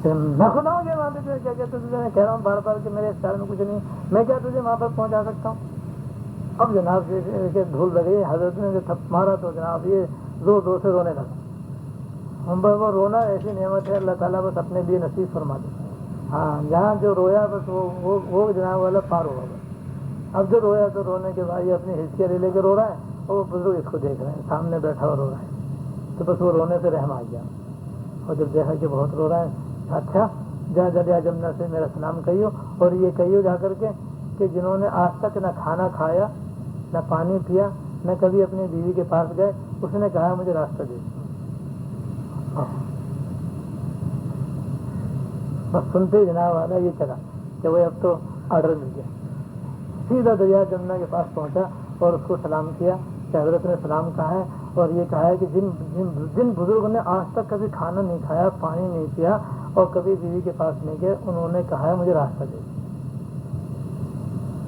میں خدا ہوں وہاں پہ کیا کہتے میں کہہ رہا ہوں بار بار کہ میرے اختیار میں کچھ نہیں, میں کیا تجھے وہاں پر پہنچا سکتا ہوں. اب جناب سے دھول لگی, حضرت نے جو تھپ مارا تو جناب یہ زور زور سے رونے لگا. وہ رونا ایسی نعمت ہے اللہ تعالیٰ بس اپنے لیے نصیب فرما دے. ہاں جہاں جو رویا بس وہ جناب والا پار ہوا. بس اب جو رویا تو رونے کے بعد یہ اپنی ہچکیاں لے کے رو رہا ہے اور وہ بزرگ اس کو دیکھ رہے ہیں, سامنے بیٹھا ہوا رو رہا ہے. تو بس وہ رونے پہ رحم آ گیا اور جب دیکھا کہ بہت رو رہا ہے, اچھا جا دریا جمنا سے میرا سلام کہیو اور یہ کہیو جا کر کے کہ جنہوں نے آج تک نہ کھانا کھایا نہ پانی پیا نہ کبھی اپنی بیوی کے پاس گئے, اس نے کہا مجھے راستہ دے. بس سنتے جناب والا یہ چلا کہ وہ اب تو آرڈر مل گیا. سیدھا دریا جمنا کے پاس پہنچا اور اس کو سلام کیا کہ حضرت نے سلام کہا ہے اور یہ کہا ہے کہ جن بزرگوں نے آج تک کبھی کھانا نہیں کھایا, پانی نہیں پیا اور کبھی بیوی کے پاس نہیں گئے, انہوں نے کہا ہے مجھے راستہ دے.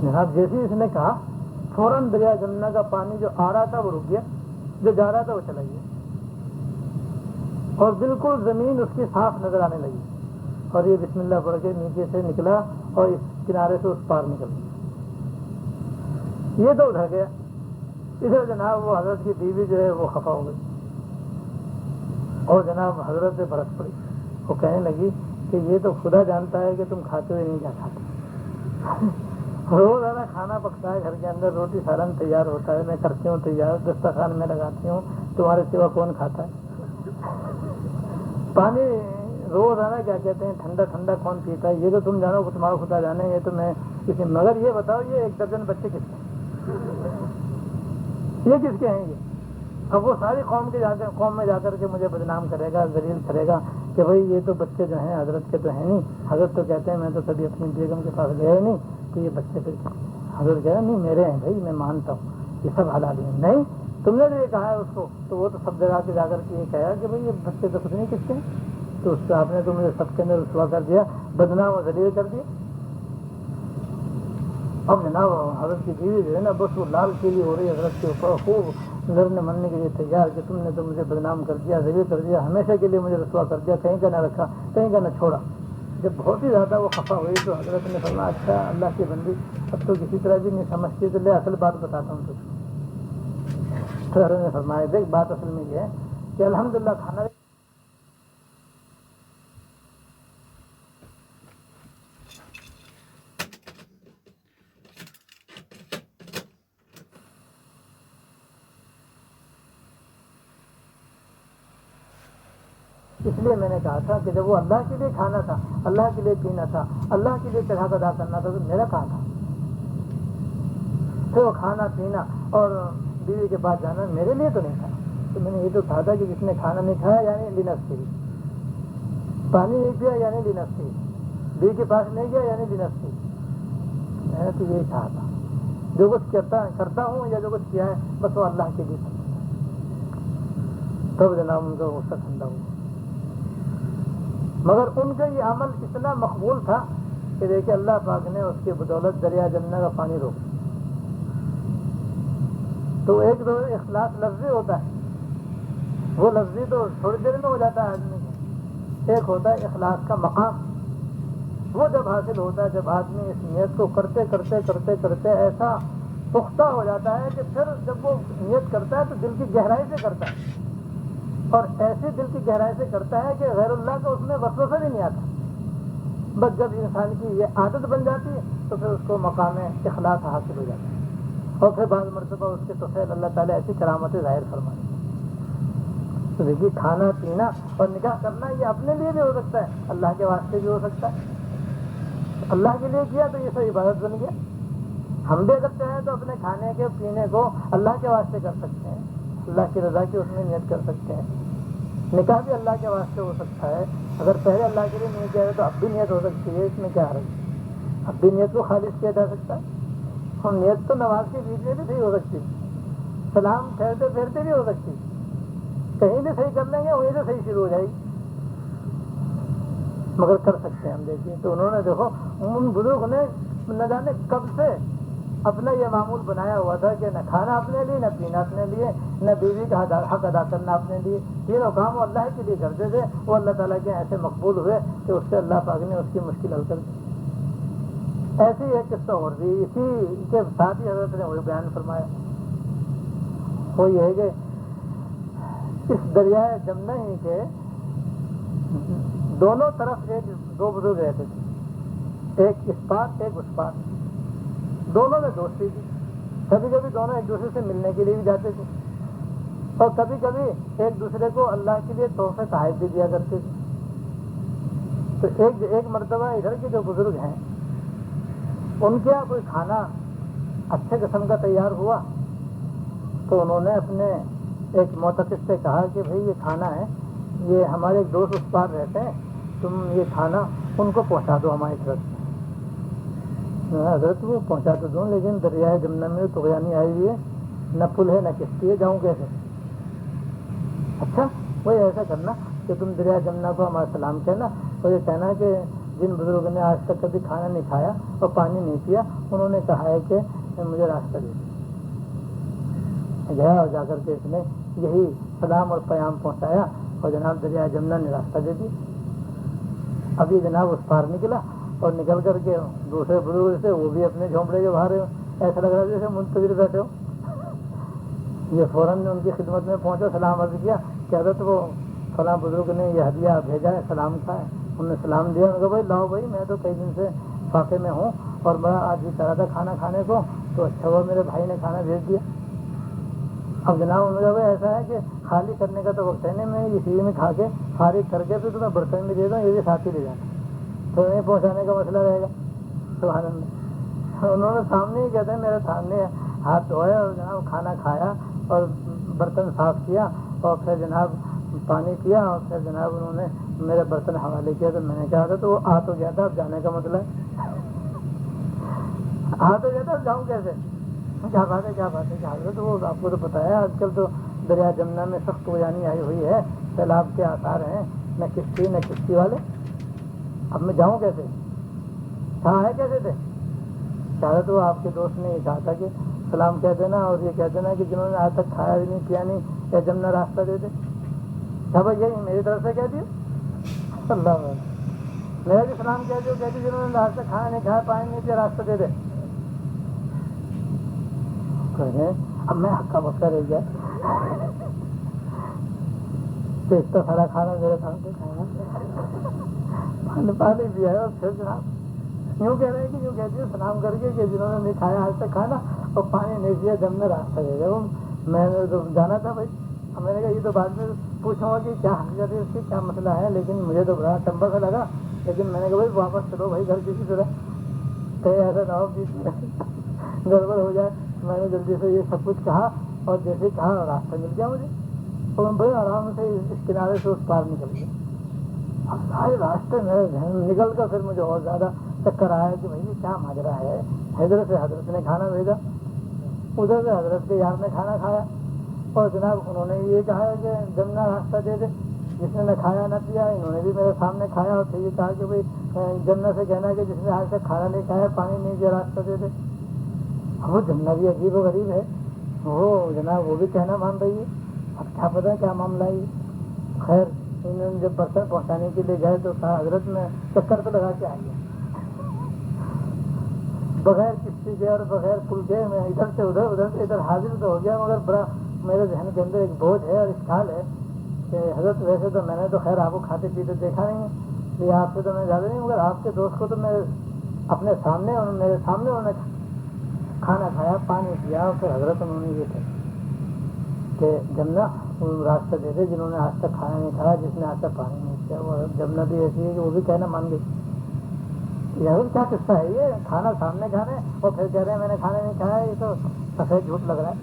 جناب جیسے اس نے کہا فوراً دریا جمنا کا پانی جو آ رہا تھا وہ رک گیا, جو جا رہا تھا وہ چلا گیا اور بالکل زمین اس کی صاف نظر آنے لگی. اور یہ بسم اللہ پڑھ کے نیچے سے نکلا اور اس کنارے سے اس پار نکل گیا. یہ تو ادھر گیا, ادھر جناب وہ حضرت کی بیوی جو ہے وہ خفا ہو گئی اور جناب حضرت سے برس پڑی. وہ کہنے لگی کہ یہ تو خدا جانتا ہے کہ تم کھاتے ہوئے نہیں کیا کھاتے. روزانہ کھانا پکتا ہے گھر کے اندر, روٹی سالن تیار ہوتا ہے, میں کرتی ہوں تیار, دسترخوان میں لگاتی ہوں, تمہارے سوا کون کھاتا ہے؟ پانی روزانہ کیا کہتے ہیں ٹھنڈا ٹھنڈا کون پیتا ہے؟ یہ تو تم جانو کہ تمہارا خدا جانے, یہ تو میں کسی. مگر یہ بتاؤ یہ 1 درجن بچے کس کے ہیں؟ یہ کس کے ہیں یہ؟ اب وہ ساری قوم میں جا کر کے مجھے بدنام کرے گا, ذلیل کرے گا کہ بھائی یہ تو بچے جو ہیں حضرت کے تو ہیں نہیں. حضرت تو کہتے ہیں میں تو کبھی اپنی بیگم کے پاس گیا ہی نہیں, تو یہ بچے پھر حضرت کہہ رہا نہیں میرے ہیں بھائی, میں مانتا ہوں یہ سب حلالی ہیں. نہیں تم نے جو یہ کہا ہے اس کو, تو وہ تو سب جگہ کے جا کر کے یہ کہا کہ بھائی یہ بچے تو کچھ نہیں کس کے ہیں, تو اس سے آپ نے تو مجھے سب کے اندر رسوا کر دیا, بدنام و ذلیل کر دیا. اب جناب حضرت کی بیوی جو ہے نا بس وہ لال پیلی ہو رہی ہے حضرت کے اوپر, خوب لڑنے مرنے کے لیے تیار کہ تم نے تو مجھے بدنام کر دیا, ذلیل کر دیا, ہمیشہ کے لیے مجھے رسوا کر دیا, کہیں کا نہ رکھا کہیں کا نہ چھوڑا. جب بہت ہی زیادہ وہ خفا ہوئی تو حضرت نے فرمایا اچھا اللہ کی بندی اب تو کسی طرح بھی نہیں سمجھتی, تو لے اصل بات بتاتا ہوں تجھ کو. تو حضرت نے فرمایا دیکھ بات اصل میں یہ ہے کہ الحمدللہ کھانا اس لیے میں نے کہا تھا کہ جب وہ اللہ کے لیے کھانا تھا, اللہ کے لیے پینا تھا, اللہ کے لیے چڑھا ادا کرنا تھا, تو میرا کہاں تھا؟ پھر وہ کھانا پینا اور بیوی کے پاس جانا میرے لیے تو نہیں تھا. تو میں نے یہ تو کہا تھا کہ جس نے کھانا نہیں کھایا یعنی لنفسہ, پانی نہیں پیا یعنی لنفسہ, بیوی کے پاس نہیں گیا یعنی لنفسہ. میں نے تو یہی کہا تھا جو کچھ کرتا ہوں یا جو کچھ کیا ہے بس وہ اللہ کے لیے. تب جناب ان کا غصہ ٹھنڈا ہوا. مگر ان کا یہ عمل اتنا مقبول تھا کہ دیکھیں اللہ پاک نے اس کی بدولت دریا جمنا کا پانی روک. تو ایک دو اخلاص لفظی ہوتا ہے, وہ لفظی تو تھوڑی دیر میں ہو جاتا ہے آدمی کو. ایک ہوتا ہے اخلاص کا مقام, وہ جب حاصل ہوتا ہے جب آدمی اس نیت کو کرتے کرتے کرتے کرتے ایسا پختہ ہو جاتا ہے کہ پھر جب وہ نیت کرتا ہے تو دل کی گہرائی سے کرتا ہے, اور ایسی دل کی گہرائی سے کرتا ہے کہ غیر اللہ کا اس میں وسوسہ بھی نہیں آتا. بس جب انسان کی یہ عادت بن جاتی ہے تو پھر اس کو مقام اخلاص حاصل ہو جاتا ہے, اور پھر بعض مرتبہ اس کے توفیل اللہ تعالیٰ ایسی کرامتیں ظاہر فرماتے ہیں. تو دیکھیے کھانا پینا اور نکاح کرنا یہ اپنے لیے بھی ہو سکتا ہے, اللہ کے واسطے بھی ہو سکتا ہے. اللہ کے لیے کیا تو یہ سب عبادت بن گیا. ہم بھی اگر چاہیں تو اپنے کھانے کے پینے کو اللہ کے واسطے کر سکتے ہیں, اللہ کی رضا کی اس میں نیت کر سکتے ہیں. نکاح بھی اللہ کے واسطے ہو سکتا ہے, اگر پہلے اللہ کے لیے نیت کیا ہے تو اب بھی نیت ہو سکتی ہے, اس میں کیا حرج ہے؟ اب بھی نیت کو خالص کیا جا سکتا ہے. اور نیت تو نماز کے بیچ میں بھی صحیح ہو سکتی, سلام پھیرتے پھیرتے بھی ہو سکتی, کہیں بھی صحیح کر لیں گے وہیں سے صحیح شروع ہو جائے گی, مگر کر سکتے ہیں ہم. دیکھیے تو انہوں نے دیکھو ان بزرگ نے نہ جانے کب سے اپنا یہ معمول بنایا ہوا تھا کہ نہ کھانا اپنے لیے, نہ پینا اپنے لیے, نہ بیوی کا حق ادا کرنا اپنے لیے. تینوں کام وہ اللہ کے لیے کرتے تھے. وہ اللہ تعالیٰ کے ایسے مقبول ہوئے کہ اس سے اللہ پاک نے اس کی مشکل حل کر دی. ایسی ایک قصہ اور بھی اسی کے ساتھ ہی حضرت نے وہی بیان فرمایا. وہ یہ ہے کہ اس دریائے جمنا ہی کے دونوں طرف دو بزرگ رہتے تھے, ایک اس پار ایک اس پار. دونوں میں دوستی تھی. کبھی کبھی دونوں ایک دوسرے سے ملنے کے لیے بھی جاتے تھے, اور کبھی کبھی ایک دوسرے کو اللہ کے لیے تحفے تحائف بھی دیا کرتے تھے. تو ایک مرتبہ ادھر کے جو بزرگ ہیں ان کے یہاں کوئی کھانا اچھے قسم کا تیار ہوا, تو انہوں نے اپنے ایک معتقد سے کہا کہ بھئی یہ کھانا ہے, یہ ہمارے ایک دوست اس پار رہتے ہیں, تم یہ کھانا ان کو پہنچا دو ہماری طرف سے. حضرت وہ پہنچا تو دوں, لیکن دریائے جمنا میں طغیانی آئی ہوئی ہے, نہ پل ہے نہ کشتی ہے, جاؤں کیسے؟ اچھا وہی ایسا کرنا کہ تم دریائے جمنا کو ہمارا سلام کہنا, اور یہ کہنا کہ جن بزرگوں نے آج تک کبھی کھانا نہیں کھایا اور پانی نہیں پیا, انہوں نے کہا ہے کہ مجھے راستہ دے دیا. گیا اور جا کر کے اس نے یہی سلام اور پیام پہنچایا, اور جناب دریائے جمنا نے راستہ دے دیا. ابھی جناب اس پار نکلا, اور نکل کر کے دوسرے بزرگ سے وہ بھی اپنے جھونپڑے کے باہر, ایسا لگ رہا ہے جیسے منتظر بیٹھے ہو. یہ فوراً ان کی خدمت میں پہنچا, سلام عرض کیا کہ حضرت وہ فلاں بزرگ نے یہ ہدیہ بھیجا ہے سلام کا ہے. انہوں نے سلام دیا. انہوں نے کہا بھائی لاؤ بھائی میں تو کئی دن سے فاقے میں ہوں اور میں آج ہی کرا تھا کھانا کھانے کو تو اچھا ہوا میرے بھائی نے کھانا بھیج دیا. اب جناب انہوں نے کہا بھائی ایسا ہے کہ خالی کرنے کا تو وقت ہے نہیں, میں اسی میں کھا کے فارغ کر کے پھر تمہیں برتن بھی دے دوں, یہ بھی ساتھ ہی لے جانا تو نہیں پہنچانے کا مسئلہ رہے گا. سبحان اللہ. انہوں نے سامنے ہی کہتے ہیں میرے سامنے ہاتھ دھوئے اور جناب کھانا کھایا اور برتن صاف کیا اور پھر جناب پانی پیا اور پھر جناب انہوں نے میرے برتن حوالے کیا. تو میں نے کہا تھا تو وہ آ تو گیا تھا, اب جانے کا مطلب ہے آ تو گیا تھا, اب جاؤں کیسے؟ کیا بات ہے حضرت, وہ آپ کو تو پتہ ہے آج کل تو دریا جمنا میں سخت پریانی آئی ہوئی ہے, سیلاب کے آثار ہیں, نہ کشتی والے, اب میں جاؤں کیسے؟ کہاں ہے کیسے تھے؟ حضرت وہ آپ کے دوست نے یہ کہا تھا کہ سلام کہہ دینا اور یہ کہہ دینا کہ جنہوں نے آج تک کھایا بھی نہیں پیا نہیں یا جمنا راستہ دے دے. بھائی یہی میری طرف سے کہہ دیا اللہ میرا بھی سلام کہہ دو, کہتی جنہوں نے آج تک کھایا نہیں کھایا پانی نہیں پیا راستہ دے دے. اب میں ہکا بکا رہ گیا تو اتنا سارا کھانا میرے سامنے کھانا پانی پیا ہے اور پھر جناب یوں کہہ رہے ہیں کہ یوں کہتی ہے سلام کر کے کہ جنہوں نے نہیں کھایا آج تک کھانا اور پانی نہیں پیا جب میں راستہ دے دیا. میں نے تو جانا تھا بھائی, میں نے کہا یہ تو بعد میں پوچھوں گا کہ کیا حقیقت ہے اس کی, کیا مسئلہ ہے, لیکن مجھے تو بڑا ٹمبا سا لگا. لیکن میں نے کہا بھائی واپس چلو بھائی گھر کسی طرح, کہیں ایسا نہ ہو گڑبڑ ہو جائے. میں نے جلدی سے یہ سب کچھ کہا اور جیسے کہا راستہ مل گیا مجھے اور میں بڑے آرام سے اس کنارے سے اس پار نکل گیا. اب سارے راستے میرے ذہن نکل کر پھر مجھے اور زیادہ چکر آیا کہ بھائی یہ کیا ماجرا ہے. حضرت سے حضرت نے کھانا بھیجا, ادھر سے حضرت کے یار نے کھانا کھایا اور جناب انہوں نے یہ کہا کہ جمنا راستہ دے دے, جس نے نہ کھایا نہ پیا. انہوں نے بھی میرے سامنے کھایا اور پھر یہ کہا کہ بھائی جمنا سے کہنا کہ جس نے آج تک کھانا نہیں کھایا پانی نہیں پیا راستہ دے دے. وہ جمنا بھی عجیب و غریب ہے, وہ جناب وہ بھی کہنا مان رہی ہے. اب کیا پتا کیا معاملہ ہے. خیر انہوں نے جب برتن پہنچانے کے لیے گئے تو کہا حضرت میں چکر تو لگا کے آئی بغیر کشتی کے اور بغیر پل کے, میں ادھر سے ادھر حاضر تو ہو گیا, مگر بڑا میرے ذہن کے اندر ایک بوجھ ہے اور اسکال ہے کہ حضرت ویسے تو میں نے تو خیر آپ کو کھاتے پیتے دیکھا نہیں ہے, یہ آپ سے تو میں زیادہ نہیں, مگر آپ کے دوست کو تو میں اپنے سامنے میرے سامنے انہوں نے کھانا کھایا پانی پیا اور پھر حضرت انہوں نے یہ کہا کہ جمنا راستہ دے دے جنہوں نے آج تک کھانا نہیں کھایا, جس نے آج تک پانی نہیں پیا. وہ جمنا بھی ایسی ہے کہ وہ بھی کہنا مان گئی. یار کیا قصہ ہے یہ, کھانا سامنے کھا رہے ہیں اور پھر کہہ رہے ہیں میں نے کھانا نہیں کھایا, یہ تو سفید جھوٹ لگ رہا ہے.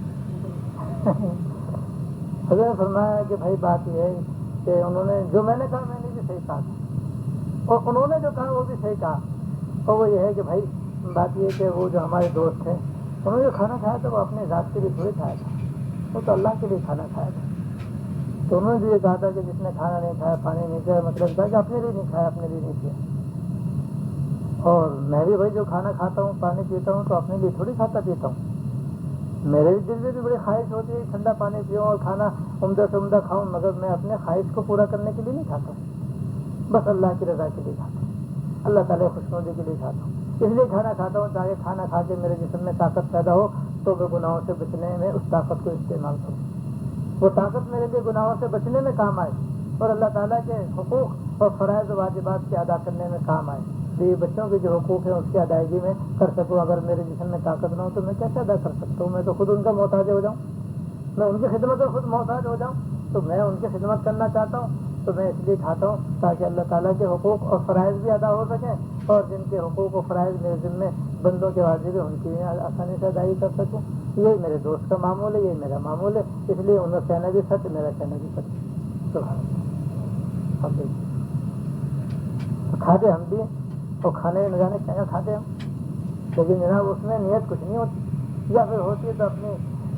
حضرت نے فرمایا کہ بھائی بات یہ ہے کہ انہوں نے جو میں نے کہا میں نے بھی صحیح کہا اور انہوں نے جو کہا وہ بھی صحیح کہا. اور وہ یہ ہے کہ بھائی بات یہ کہ وہ جو ہمارے دوست تھے انہوں نے جو کھانا کھایا تھا وہ اپنے ذات کے لیے تھوڑی کھایا تھا, وہ تو اللہ کے لیے کھانا کھایا تھا. تو انہوں نے بھی یہ کہا تھا کہ جس نے کھانا نہیں کھایا پانی نہیں پیا, مطلب تھا کہ اپنے لیے نہیں کھایا اپنے لیے نہیں پیا. اور میں بھی بھائی جو کھانا کھاتا ہوں پانی پیتا ہوں تو اپنے لیے تھوڑی کھاتا پیتا ہوں. میرے بھی دل میں بھی بڑی خواہش ہوتی ہے ٹھنڈا پانی پیوں اور کھانا عمدہ سے عمدہ کھاؤں, مگر میں اپنے خواہش کو پورا کرنے کے لیے نہیں کھاتا ہوں, بس اللہ کی رضا کے لیے کھاتا ہوں, اللہ تعالیٰ خوشنودی کے لیے کھاتا ہوں. اس لیے کھانا کھاتا ہوں تاکہ کھانا کھا کے میرے جسم میں طاقت پیدا ہو تو میں گناہوں سے بچنے میں اس طاقت کو استعمال کروں. وہ طاقت میرے لیے گناہوں سے بچنے میں کام آئے اور اللہ تعالیٰ کے حقوق اور فرائض و واجبات کے ادا کرنے میں کام آئے. یہ بچوں کے جو حقوق ہیں اس کی ادائیگی میں کر سکوں. اگر میرے جسم میں طاقت نہ ہو تو میں کیسے ادا کر سکتا ہوں؟ میں تو خود ان کا محتاج ہو جاؤں, میں ان کی خدمت میں خود محتاج ہو جاؤں. تو میں ان کی خدمت کرنا چاہتا ہوں تو میں اس لیے کھاتا ہوں تاکہ اللہ تعالیٰ کے حقوق اور فرائض بھی ادا ہو سکیں اور جن کے حقوق و فرائض میرے ذمے بندوں کے واجب ہیں ان کی آسانی سے ادائیگی کر سکوں. یہی میرے دوست کا معمول ہے, یہی میرا معمول ہے. اس لیے انہیں کہنا بھی سچ, میرا کہنا بھی سچ. تو کھاتے ہم بھی اور کھانے نہ جانے کیا کھاتے ہم, لیکن جناب اس میں نیت کچھ نہیں ہوتی, یا پھر ہوتی ہے تو اپنی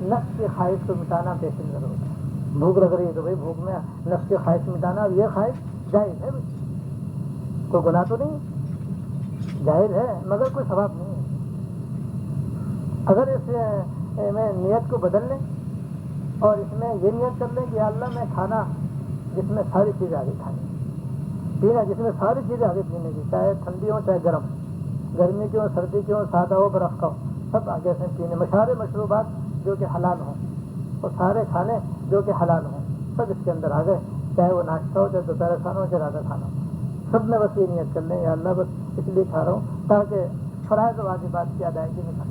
نفس کی خواہش کو مٹانا پیش نظر ہوتا ہے. بھوک لگ رہی ہے تو بھائی بھوک میں نفس کی خواہش مٹانا, اور یہ خواہش جائز ہے, کوئی گناہ تو نہیں, جائز ہے مگر کوئی ثواب نہیں ہے. اگر اس میں نیت کو بدل لیں اور اس میں یہ نیت کر لیں کہ اللہ میں کھانا جس میں ساری چیزیں آگے کھانی, پینا جس میں ساری چیزیں آگے پینے کی, چاہے ٹھنڈی ہو چاہے گرم, گرمی کی ہو سردی کی ہو, سادہ ہو برف کا ہو, سب آگے سے پینے, سارے مشروبات جو کہ حلال ہوں اور سارے کھانے جو کہ حلال ہوں سب اس کے اندر آ گئے. چاہے وہ ناشتہ ہو، چاہے دوپہر کھانا ہو، چاہے رات کا کھانا ہو، سب میں بس یہ نیت کر لیں یا اللہ بس اس لیے کھا رہا ہوں تاکہ فرائض و واجبات کی ادائیگی نہیں کر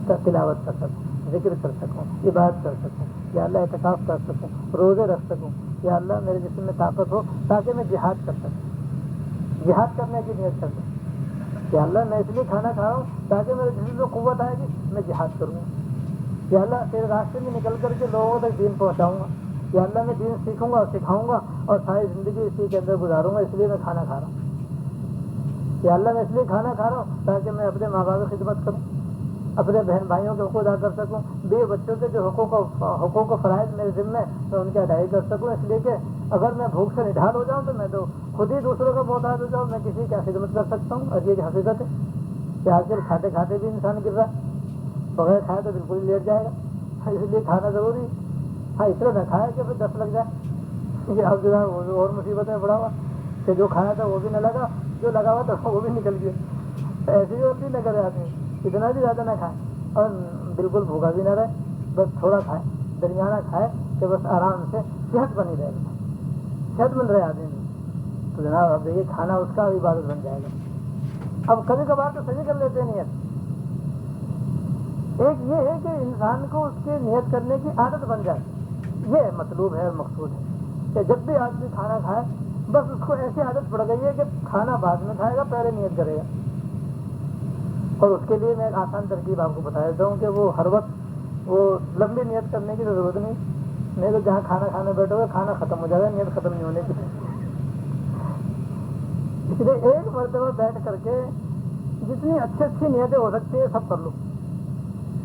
سکوں، تلاوت کر سکوں، ذکر کر سکوں، عبادت کر سکوں، یا اللہ اعتکاف کر سکوں، روزے رکھ سکوں، یا اللہ میرے جسم میں طاقت ہو تاکہ میں جہاد کر سکوں، جہاد کرنے کی نیت کر دوں کہ اللہ میں اس لیے کھانا کھا رہا ہوں تاکہ میرے جسم میں قوت آئے گی، میں جہاد کروں گا، یا اللہ تیرے راستے میں نکل کر کے لوگوں تک دین پہنچاؤں گا، یا اللہ میں دین سیکھوں گا اور سکھاؤں گا اور ساری زندگی اسی کے اندر گزاروں گا، اس لیے میں کھانا کھا رہا ہوں، یا اللہ میں اس لیے کھانا کھا رہا ہوں تاکہ میں اپنے ماں باپ کی خدمت کروں، اپنے بہن بھائیوں کے حقوق ادا کر سکوں، بے بچوں کے جو حقوق و فرائض میرے ذمہ میں ان کی ادائیگی کر سکوں، اس لیے کہ اگر میں بھوک سے نڈھال ہو جاؤں تو میں تو خود ہی دوسروں کا محتاج ہو جاؤں، میں کسی کی خدمت کر سکتا ہوں، اور یہ حقیقت ہے کہ آج کل کھاتے کھاتے بھی انسان گر رہا ہے، بغیر کھائے تو بالکل ہی لیٹ جائے گا، اس لیے کھانا ضروری ہے، ہاں اتنا نہ کھائے کہ پھر 10 لگ جائے، یہ اب جو ہے وہ اور مصیبت میں پڑا ہوا کہ جو کھایا تھا وہ بھی نہ لگا، جو لگا ہوا تھا وہ بھی نکل گیا، ایسی ہی غلطی نہ کرے آدمی، اتنا بھی زیادہ نہ کھائے اور بالکل بھوکا بھی نہ رہے، بس تھوڑا کھائے، درمیانہ کھائے کہ بس آرام سے صحت بنی رہے گا، صحت مند رہے آدمی، تو جناب اب دیکھیے کھانا اس کا عبادت بن جائے گا۔ اب کبھی کبھار تو صحیح کر لیتے ہیں نیت، ایک یہ ہے کہ انسان کو اس کی نیت کرنے کی عادت بن جائے، یہ مطلوب ہے اور مقصود ہے کہ جب بھی آدمی کھانا کھائے بس اس کو ایسی عادت پڑ گئی ہے کہ کھانا بعد میں کھائے گا، پہلے نیت کرے گا، اور اس کے لیے میں ایک آسان ترکیب آپ کو بتا دیتا ہوں کہ وہ ہر وقت وہ لمبی نیت کرنے کی ضرورت نہیں، نہیں تو جہاں کھانا کھانے بیٹھو گے کھانا ختم ہو جائے گا، نیت ختم نہیں ہونے کی، اس لیے ایک مرتبہ بیٹھ کر کے جتنی اچھی اچھی نیتیں ہو سکتی ہیں سب کر لو،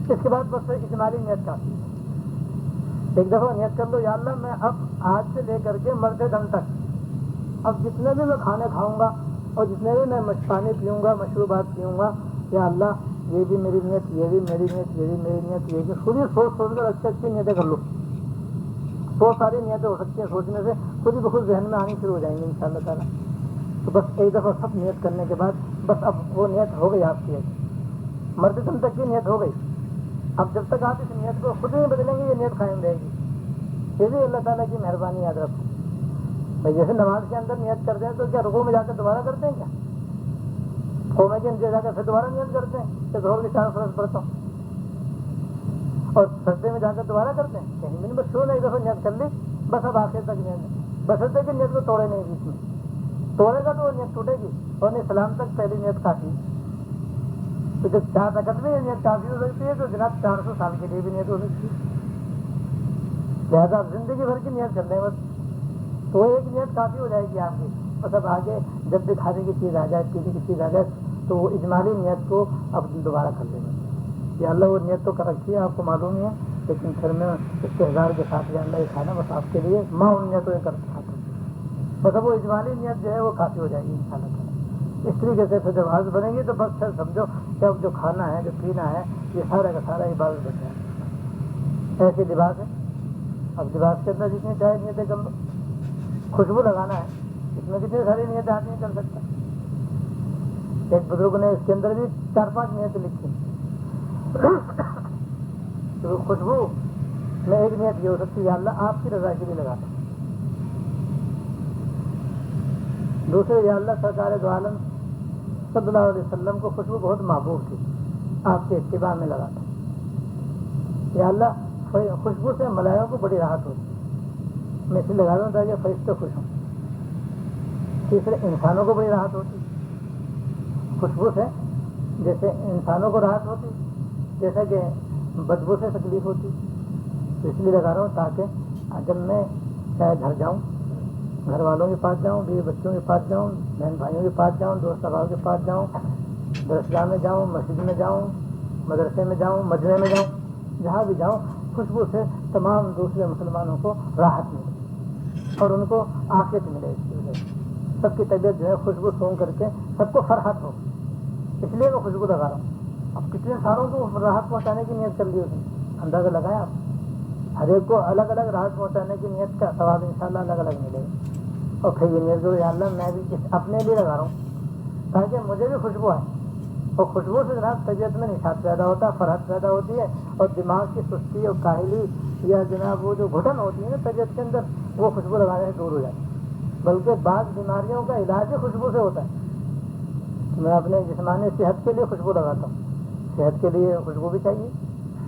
اس کے بعد بس اجمالی نیت کافی ہے، ایک دفعہ نیت کر لو یا اللہ میں اب آج سے لے کر کے مرتے دم تک اب جتنے بھی میں کھانے کھاؤں گا اور جتنے بھی میں پانی پیوں گا، مشروبات پیوں گا، یا اللہ یہ بھی میری نیت، یہ بھی میری نیت، یہ بھی میری نیت، یہ بھی خود ہی سوچ کر اچھی اچھی نیتیں کر لو، بہت ساری نیتیں ہو سکتی ہیں، سوچنے سے خود ہی بخود ذہن میں آنی شروع ہو جائیں گی انشاءاللہ تعالیٰ، تو بس ایک دفعہ سب نیت کرنے کے بعد بس اب وہ نیت ہو گئی آپ کی، مرتے دم تک کی نیت ہو گئی، اب جب تک آپ اس نیت کو خود نہیں بدلیں گے یہ نیت قائم رہے گی، یہ بھی اللہ تعالیٰ کی مہربانی یاد رکھو بھائی، جیسے نماز کے اندر نیت کرتے ہیں تو کیا رکوع میں جا کر دوبارہ کرتے ہیں، کیا قومے کے اندر جا کر پھر دوبارہ نیت کرتے ہیں کہ ظہر کی 4 فرض پڑھتا ہوں، اور سجدے میں جا کر دوبارہ کرتے ہیں کہیں بھی نہیں، بس شروع میں ایک دفعہ نیت کر لی بس، اب آخر تک نیت بسرتے کہ نیت کو توڑے نہیں، بیچ میں توڑے گا تو وہ نیت ٹوٹے گی، اور نہیں سلام تک پہلی نیت کافی، تو جب 4 رکعت میں یہ نیت کافی ہو سکتی ہے تو جناب 400 سال کے لیے بھی نیت ہو سکتی ہے، لہٰذا آپ زندگی بھر کی نیت کر لیں بس، تو وہ ایک نیت کافی ہو جائے گی آپ کی، بس اب آگے جب بھی کھانے کی چیز آ جائے، پینے کی چیز آ جائے تو وہ اجمالی نیت کو اب دوبارہ کر لیں گے کہ اللہ وہ نیت تو کر رکھی ہے آپ کو معلوم ہی ہے، لیکن پھر میں استحضار کے ساتھ یا اللہ یہ کھانا بس آپ کے لیے ماں ان نیتوں یہ کر کھاتا ہوں، بس اب وہ اجمالی نیت جو ہے وہ کافی ہو جائے گی انشاءاللہ تعالیٰ، اس طریقے سے پھر جب حاضر بنے گی تو بس پھر سمجھو کہ اب جو کھانا ہے جو پینا ہے یہ سارا کا سارا عبادت بن جائے، ایسے لباس ہے، اب لباس کے اندر جتنی چاہے نیتیں کر لو، خوشبو لگانا ہے اس میں کتنی ساری نیتیں آدمی کر سکتا ہے، ایک بزرگ نے اس کے اندر بھی 4-5 نیتیں لکھی، تو خوشبو میں ایک نیت یہ ہو سکتی ہے اللہ آپ کی رضا کے لیے لگاتا ہوں، دوسرے یا اللہ سرکار دو عالم صلی اللہ علیہ وسلم کو خوشبو بہت محبوب تھی، آپ کے اتباع میں لگاتا ہوں، یا اللہ خوشبو سے ملائکوں کو بڑی راحت ہوتی، میں اسے لگا رہا ہوں تاکہ فرشتے خوش ہوں، تیسرے انسانوں کو بڑی راحت ہوتی خوشبو سے، جیسے انسانوں کو راحت ہوتی جیسا کہ بدبو سے تکلیف ہوتی، تو اس لیے لگا رہا ہوں تاکہ جب میں چاہے گھر جاؤں، گھر والوں کے پاس جاؤں، بیوی بچوں کے پاس جاؤں، بہن بھائیوں کے پاس جاؤں، دوست احباب کے پاس جاؤں، درسگاہ میں جاؤں، مسجد میں جاؤں، مدرسے میں جاؤں، مجمع میں جاؤں، جہاں بھی جاؤں خوشبو سے تمام دوسرے مسلمانوں کو راحت ملے اور ان کو عافیت ملے، اس کی وجہ سے سب کی طبیعت جو ہے خوشبو سونگ کر کے سب کو فرحت ہو، اس لیے میں خوشبو لگا رہا ہوں، اب کتنے ساروں کو راحت پہنچانے کی نیت کر لی اس نے، اندازہ لگائیں آپ، ہر ایک کو الگ الگ راحت پہنچانے کی نیت کا ثواب انشاءاللہ الگ الگ ملے گا، اور پھر یہ نیت کرو یا اللہ میں بھی اپنے لیے لگا رہا ہوں تاکہ مجھے بھی خوشبو آئے، اور خوشبو سے جناب طبیعت میں نشاط پیدا ہوتا ہے، فرحت پیدا ہوتی ہے، اور دماغ کی سستی اور کاہلی یا جناب وہ جو گھٹن ہوتی ہے نا طبیعت کے اندر وہ خوشبو لگانے سے دور ہو جائے. بلکہ بعض بیماریوں کا علاج ہی خوشبو سے ہوتا ہے. میں اپنے جسمانی صحت کے لیے خوشبو لگاتا ہوں. صحت کے لیے خوشبو بھی چاہیے.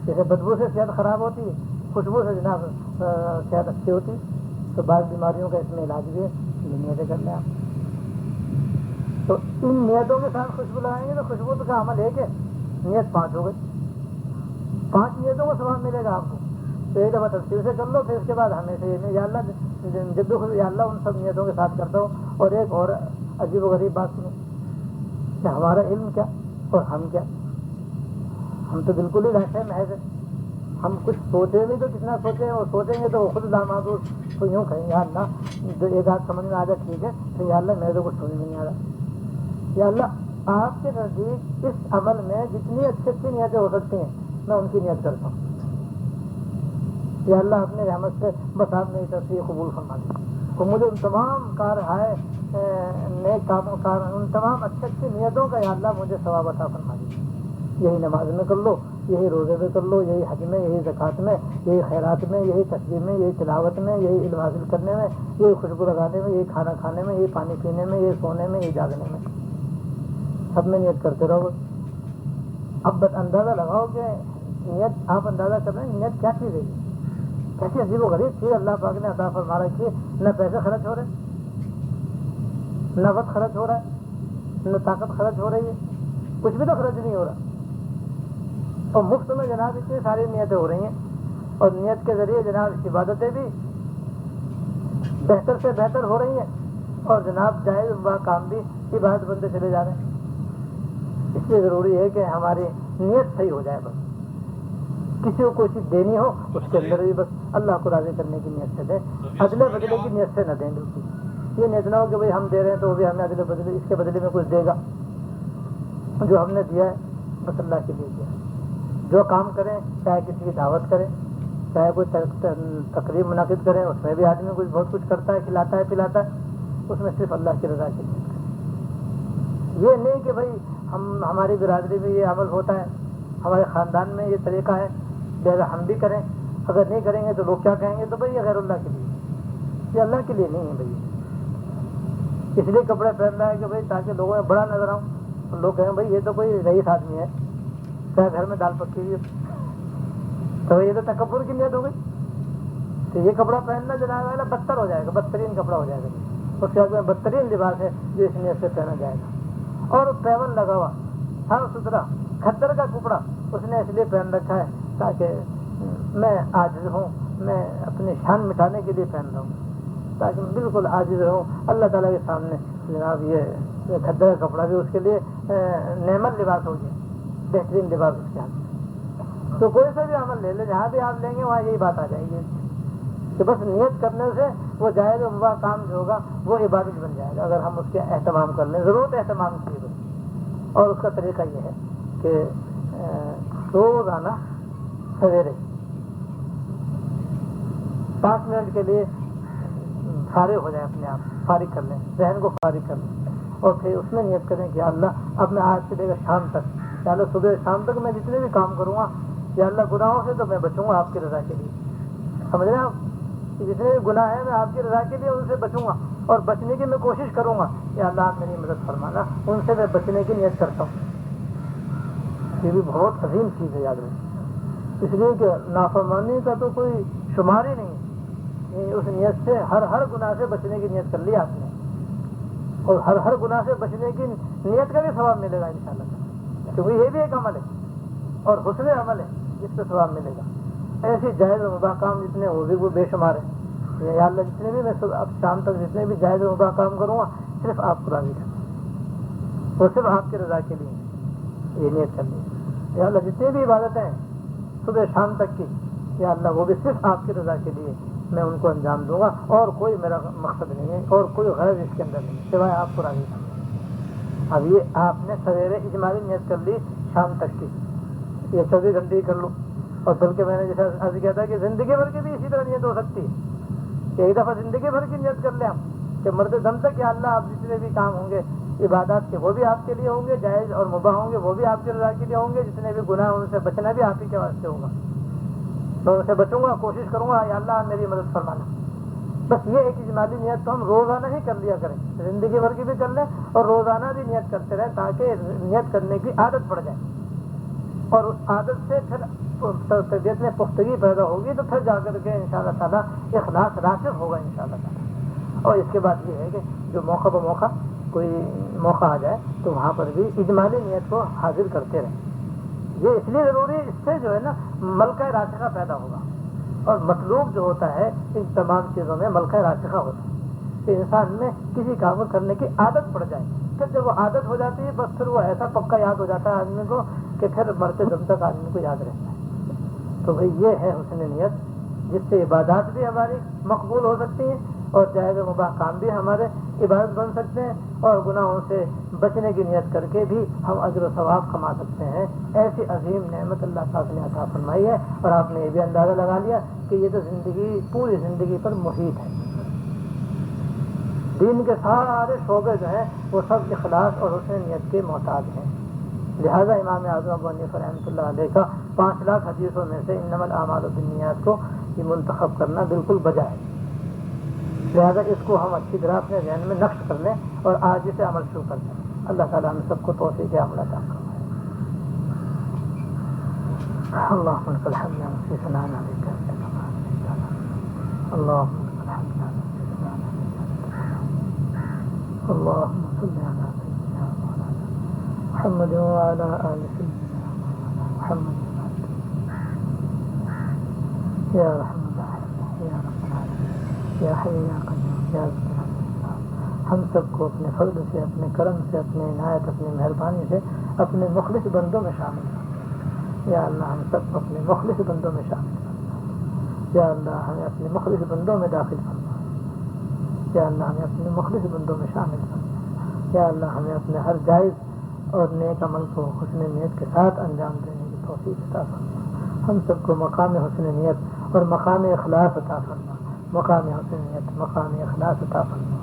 جیسے بدبو سے صحت خراب ہوتی ہے, خوشبو سے جناب صحت اچھی ہوتی ہے. تو بعض بیماریوں کا اس میں علاج بھی ہے, یہ نیتیں کر لیں آپ. تو ان نیتوں کے ساتھ خوشبو لگائیں گے تو خوشبو کا عمل ہے کہ نیت 5 ہو گئی. 5 نیتوں کا ثواب ملے گا آپ کو. تو ایک دفعہ تفصیل سے کر لو, پھر اس کے بعد ہمیشہ یہ یا اللہ جب بھی یا اللہ ان سب نیتوں کے ساتھ کرتا ہوں. اور ایک اور عجیب و غریب بات سنو کہ ہمارا علم کیا اور ہم کیا, ہم تو بالکل ہی ویسے محض ہے. ہم کچھ سوچیں بھی تو کتنا سوچیں, اور سوچیں گے تو وہ خود داماد تو یوں کہیں یا اللہ جو ایک بات سمجھ میں آ جائے ٹھیک ہے, تو یا اللہ میرے تو کچھ سمجھ میں نہیں آ رہا. یا اللہ آپ کے نزدیک اس عمل میں جتنی اچھی اچھی نیتیں ہو سکتی ہیں میں ان کی نیت کرتا ہوں. یا اللہ اپنے رحمت سے بس آپ میری تصویر قبول فرما دیں. تو مجھے ان تمام نیک کاموں ان تمام اچھی اچھی نیتوں کا یا اللہ مجھے ثواب عطا فرما دیں. یہی نماز میں کر لو, یہی روزے میں کر لو, یہی حج میں, یہی زکوٰۃ میں, یہی خیرات میں, یہی تسبیح میں, یہی تلاوت میں, یہی علم حاصل کرنے میں, یہی خوشبو لگانے میں, یہی کھانا کھانے میں, یہی پانی پینے میں, یہی سونے میں, یہی جاگنے میں, سب میں نیت کرتے رہو. اب اندازہ لگاؤ کہ نیت آپ اندازہ کر رہے ہیں نیت کیا چیز ہے, کیسی عجیب و غریب چیز اللہ پاک نے عطا فرما رکھی ہے. نہ پیسے خرچ ہو رہے, نہ وقت خرچ ہو رہا ہے, نہ طاقت خرچ ہو رہی ہے, کچھ بھی تو خرچ نہیں ہو رہا. اور مفت میں جناب اتنی ساری نیتیں ہو رہی ہیں, اور نیت کے ذریعے جناب عبادتیں بھی بہتر سے بہتر ہو رہی ہیں, اور جناب جائز کام بھی عبادت بنتے چلے جا رہے ہیں. اس لیے ضروری ہے کہ ہماری نیت صحیح ہو جائے. بس کسی کو کوئی چیز دینی ہو اس کے اندر بھی بس اللہ کو راضی کرنے کی نیت سے دیں, ادلے بدلے کی نیت سے نہ دیں. بالکل یہ نیت نہ ہو کہ بھائی ہم دے رہے ہیں تو وہ بھی ہمیں ادلے بدلے اس کے بدلے میں کچھ دے گا. جو ہم نے دیا ہے بس اللہ کے لیے دیا. جو کام کریں, چاہے کسی کی دعوت کریں, چاہے کوئی تقریب منعقد کریں, اس میں بھی آدمی کچھ بہت کچھ کرتا ہے, کھلاتا ہے پلاتا ہے, اس میں صرف اللہ کی رضا کے لیے کریں. یہ نہیں کہ بھائی ہماری برادری میں یہ عمل ہوتا ہے, ہمارے خاندان میں یہ طریقہ ہے, لہٰذا ہم بھی کریں, اگر نہیں کریں گے تو لوگ کیا کہیں گے, تو بھائی یہ غیر اللہ کے لیے, یہ اللہ کے لیے نہیں ہے. بھائی اس لیے کپڑے پہن رہا ہے کہ بھائی تاکہ لوگوں میں بڑا نظر آؤں, تو لوگ کہیں بھائی یہ تو کوئی رئیس آدمی ہے, چاہے گھر میں دال پکی ہوئی, تو یہ تو تکبر کی نیت ہو گئی. تو یہ کپڑا پہننا جناب ہے بدتر ہو جائے گا, بدترین کپڑا ہو جائے گا. اس کے بعد بدترین لباس ہے جو اس نیت سے پہنا جائے گا. اور پیون لگا ہوا صاف ستھرا کھدر کا کپڑا اس نے اس لیے پہن رکھا ہے تاکہ میں عاجز ہوں, میں اپنی شان مٹانے کے لیے پہن رہا ہوں, تاکہ میں بالکل عاجز رہوں اللہ تعالیٰ کے سامنے. جناب یہ کھدر کا کپڑا بھی اس کے لیے نعمت لباس ہو گیا, بہترین لباس اس کے ہاتھ. تو کوئی سا بھی عمل لے لیں, جہاں بھی آپ لیں گے وہاں یہی بات آ جائے گی کہ بس نیت کرنے سے وہ جائز و مباح کام جو ہوگا وہ عبادت بن جائے گا, اگر ہم اس کے اہتمام کر لیں. ضرورت اہتمام کی ہے. اور اس کا طریقہ یہ ہے کہ روزانہ سویرے 5 منٹ کے لیے فارغ ہو جائیں, اپنے آپ فارغ کر لیں, ذہن کو فارغ کر لیں, اور پھر اس میں نیت کریں کہ اللہ اب میں آج سے لے کر شام تک, یا اللہ صبح شام تک میں جتنے بھی کام کروں گا یا اللہ گناہوں سے تو میں بچوں گا آپ کی رضا کے لیے. سمجھ رہے ہیں آپ, جتنے بھی گناہ ہیں میں آپ کی رضا کے لیے ان سے بچوں گا, اور بچنے کی میں کوشش کروں گا. یا اللہ آپ میری مدد فرمانا, ان سے میں بچنے کی نیت کرتا ہوں. یہ بھی بہت عظیم چیز ہے, یاد رکھیں. اس لیے کہ نافرمانی کا تو کوئی شمار ہی نہیں. اس نیت سے ہر گناہ سے بچنے کی نیت کر لی آپ نے, اور ہر گناہ سے بچنے کی نیت کا بھی ثواب ملے گا انشاءاللہ, کیونکہ یہ بھی ایک عمل ہے اور حسن عمل ہے جس پہ ثواب ملے گا. ایسی جائز و مباح کام جتنے ہو وہ بے شمار ہیں. یا اللہ جتنے بھی میں اب شام تک جتنے بھی جائز و مباح کام کروں گا صرف آپ کو راضی کرنا, وہ صرف آپ کی رضا کے لیے یہ نیت کرنی. یا اللہ جتنی بھی عبادتیں ہیں صبح شام تک کی, یا اللہ وہ بھی صرف آپ کی رضا کے لیے میں ان کو انجام دوں گا, اور کوئی میرا مقصد نہیں ہے اور کوئی غرض اس کے اندر نہیں سوائے آپ کو راضی کرنا. اب یہ آپ نے سویرے اجمالی نیت کر لی شام تک کی, یہ 24 گھنٹے ہی کر لو. اور بلکہ میں نے جیسا عرض کیا تھا کہ زندگی بھر کی بھی اسی طرح نیت ہو سکتی ہے. ایک دفعہ زندگی بھر کی نیت کر لیں ہم کہ مرتے دم تک یا اللہ آپ جتنے بھی کام ہوں گے عبادات کے وہ بھی آپ کے لیے ہوں گے, جائز اور مباح ہوں گے وہ بھی آپ کی رضا کے لیے ہوں گے, جتنے بھی گناہ ان سے بچنا بھی آپ ہی کے واسطے ہوگا. میں ان سے بچوں گا, کوشش کروں گا یا اللہ میری مدد فرمانا. بس یہ ایک اجمالی نیت تو ہم روزانہ ہی کر لیا کریں، زندگی بھر کی بھی کر لیں اور روزانہ بھی نیت کرتے رہیں تاکہ نیت کرنے کی عادت پڑ جائے، اور اس عادت سے پھر طبیعت میں پختگی پیدا ہوگی تو پھر جا کر کے انشاءاللہ تعالیٰ اخلاص راسخ ہوگا انشاءاللہ تعالیٰ۔ اور اس کے بعد یہ ہے کہ جو موقع بہ موقع کوئی موقع آ جائے تو وہاں پر بھی اجمالی نیت کو حاضر کرتے رہیں۔ یہ اس لیے ضروری ہے، اس سے جو ہے نا ملکہ راسخہ پیدا ہوگا، اور مطلوب جو ہوتا ہے ان تمام چیزوں میں ملکہ راسخہ ہوتا ہے کہ انسان میں کسی کام کو کرنے کی عادت پڑ جائے، پھر جب وہ عادت ہو جاتی ہے بس پھر وہ ایسا پکا یاد ہو جاتا ہے آدمی کو کہ پھر مرتے دم تک آدمی کو یاد رہتا ہے۔ تو بھئی یہ ہے حسن نیت، جس سے عبادات بھی ہماری مقبول ہو سکتی ہیں اور جائز و مباح کام بھی ہمارے عبادت بن سکتے ہیں، اور گناہوں سے بچنے کی نیت کر کے بھی ہم اجر و ثواب کما سکتے ہیں۔ ایسی عظیم نعمت اللہ تعالیٰ نے عطا فرمائی ہے، اور آپ نے یہ بھی اندازہ لگا لیا کہ یہ تو زندگی پوری زندگی پر محیط ہے۔ دین کے سارے شعبے جو ہیں وہ سب اخلاص اور حسن نیت کے محتاج ہیں۔ لہذا امام اعظم ابو حنیفہ رحمۃ اللہ علیہ کا 5 لاکھ حدیثوں میں سے انما الاعمال بالنیات کو یہ منتخب کرنا بالکل بجا ہے۔ لہذا اس کو ہم اچھی طرح اپنے ذہن میں نقش کر لیں اور آج اسے عمل شروع کر دیں۔ اللہ تعالیٰ ہم سب کو توفیق عمل عطا فرمائے۔ اللهم لك الحمد في ثناء عليك، اللهم لك الحمد اللهم صل على سيدنا محمد وعلى آل سيدنا محمد يا رحمن الرحيم يا رب العالمين یا حی یا قیوم یا ذا الجلال والاکرام۔ ہم سب کو اپنے فضل سے، اپنے کرم سے، اپنے عنایت، اپنی مہربانی سے اپنے مخلص بندوں میں شامل کر۔ یا اللہ ہم سب کو اپنے مخلص بندوں میں شامل کر۔ یا اللہ ہمیں اپنے مخلص بندوں میں داخل فرما۔ یا اللہ ہمیں اپنے مخلص بندوں میں شامل فرما۔ یا اللہ ہمیں اپنے ہر جائز اور نیک عمل کو حسن نیت کے ساتھ انجام دینے کی توفیق عطا فرما۔ ہم سب کو مقام حسن نیت اور مقام اخلاص عطا فرما۔ مقام حسن نیت، مقام اخلاص عطا فرما۔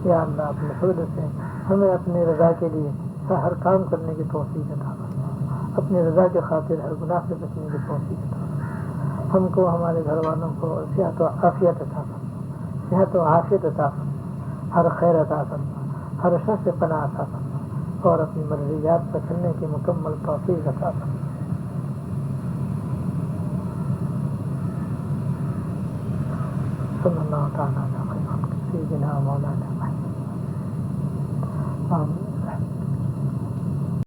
یا اللہ اپنے فضل سے ہمیں اپنی رضا کے لیے ہر کام کرنے کی توفیق عطا فرما۔ اپنی رضا کے خاطر ہر گناہ سے بچنے کی توفیق عطا فرما۔ ہم کو، ہمارے گھر والوں کو صحت و عافیت عطا فرما، صحت و عافیت عطا فرما، ہر خیر عطا فرما، ہر شر سے پناہ عطا فرما، اور اپنی مرضیات پر چلنے کی مکمل توفیق عطا فرما۔ صلی اللہ تعالیٰ علیہ سیدنا مولانا محمد۔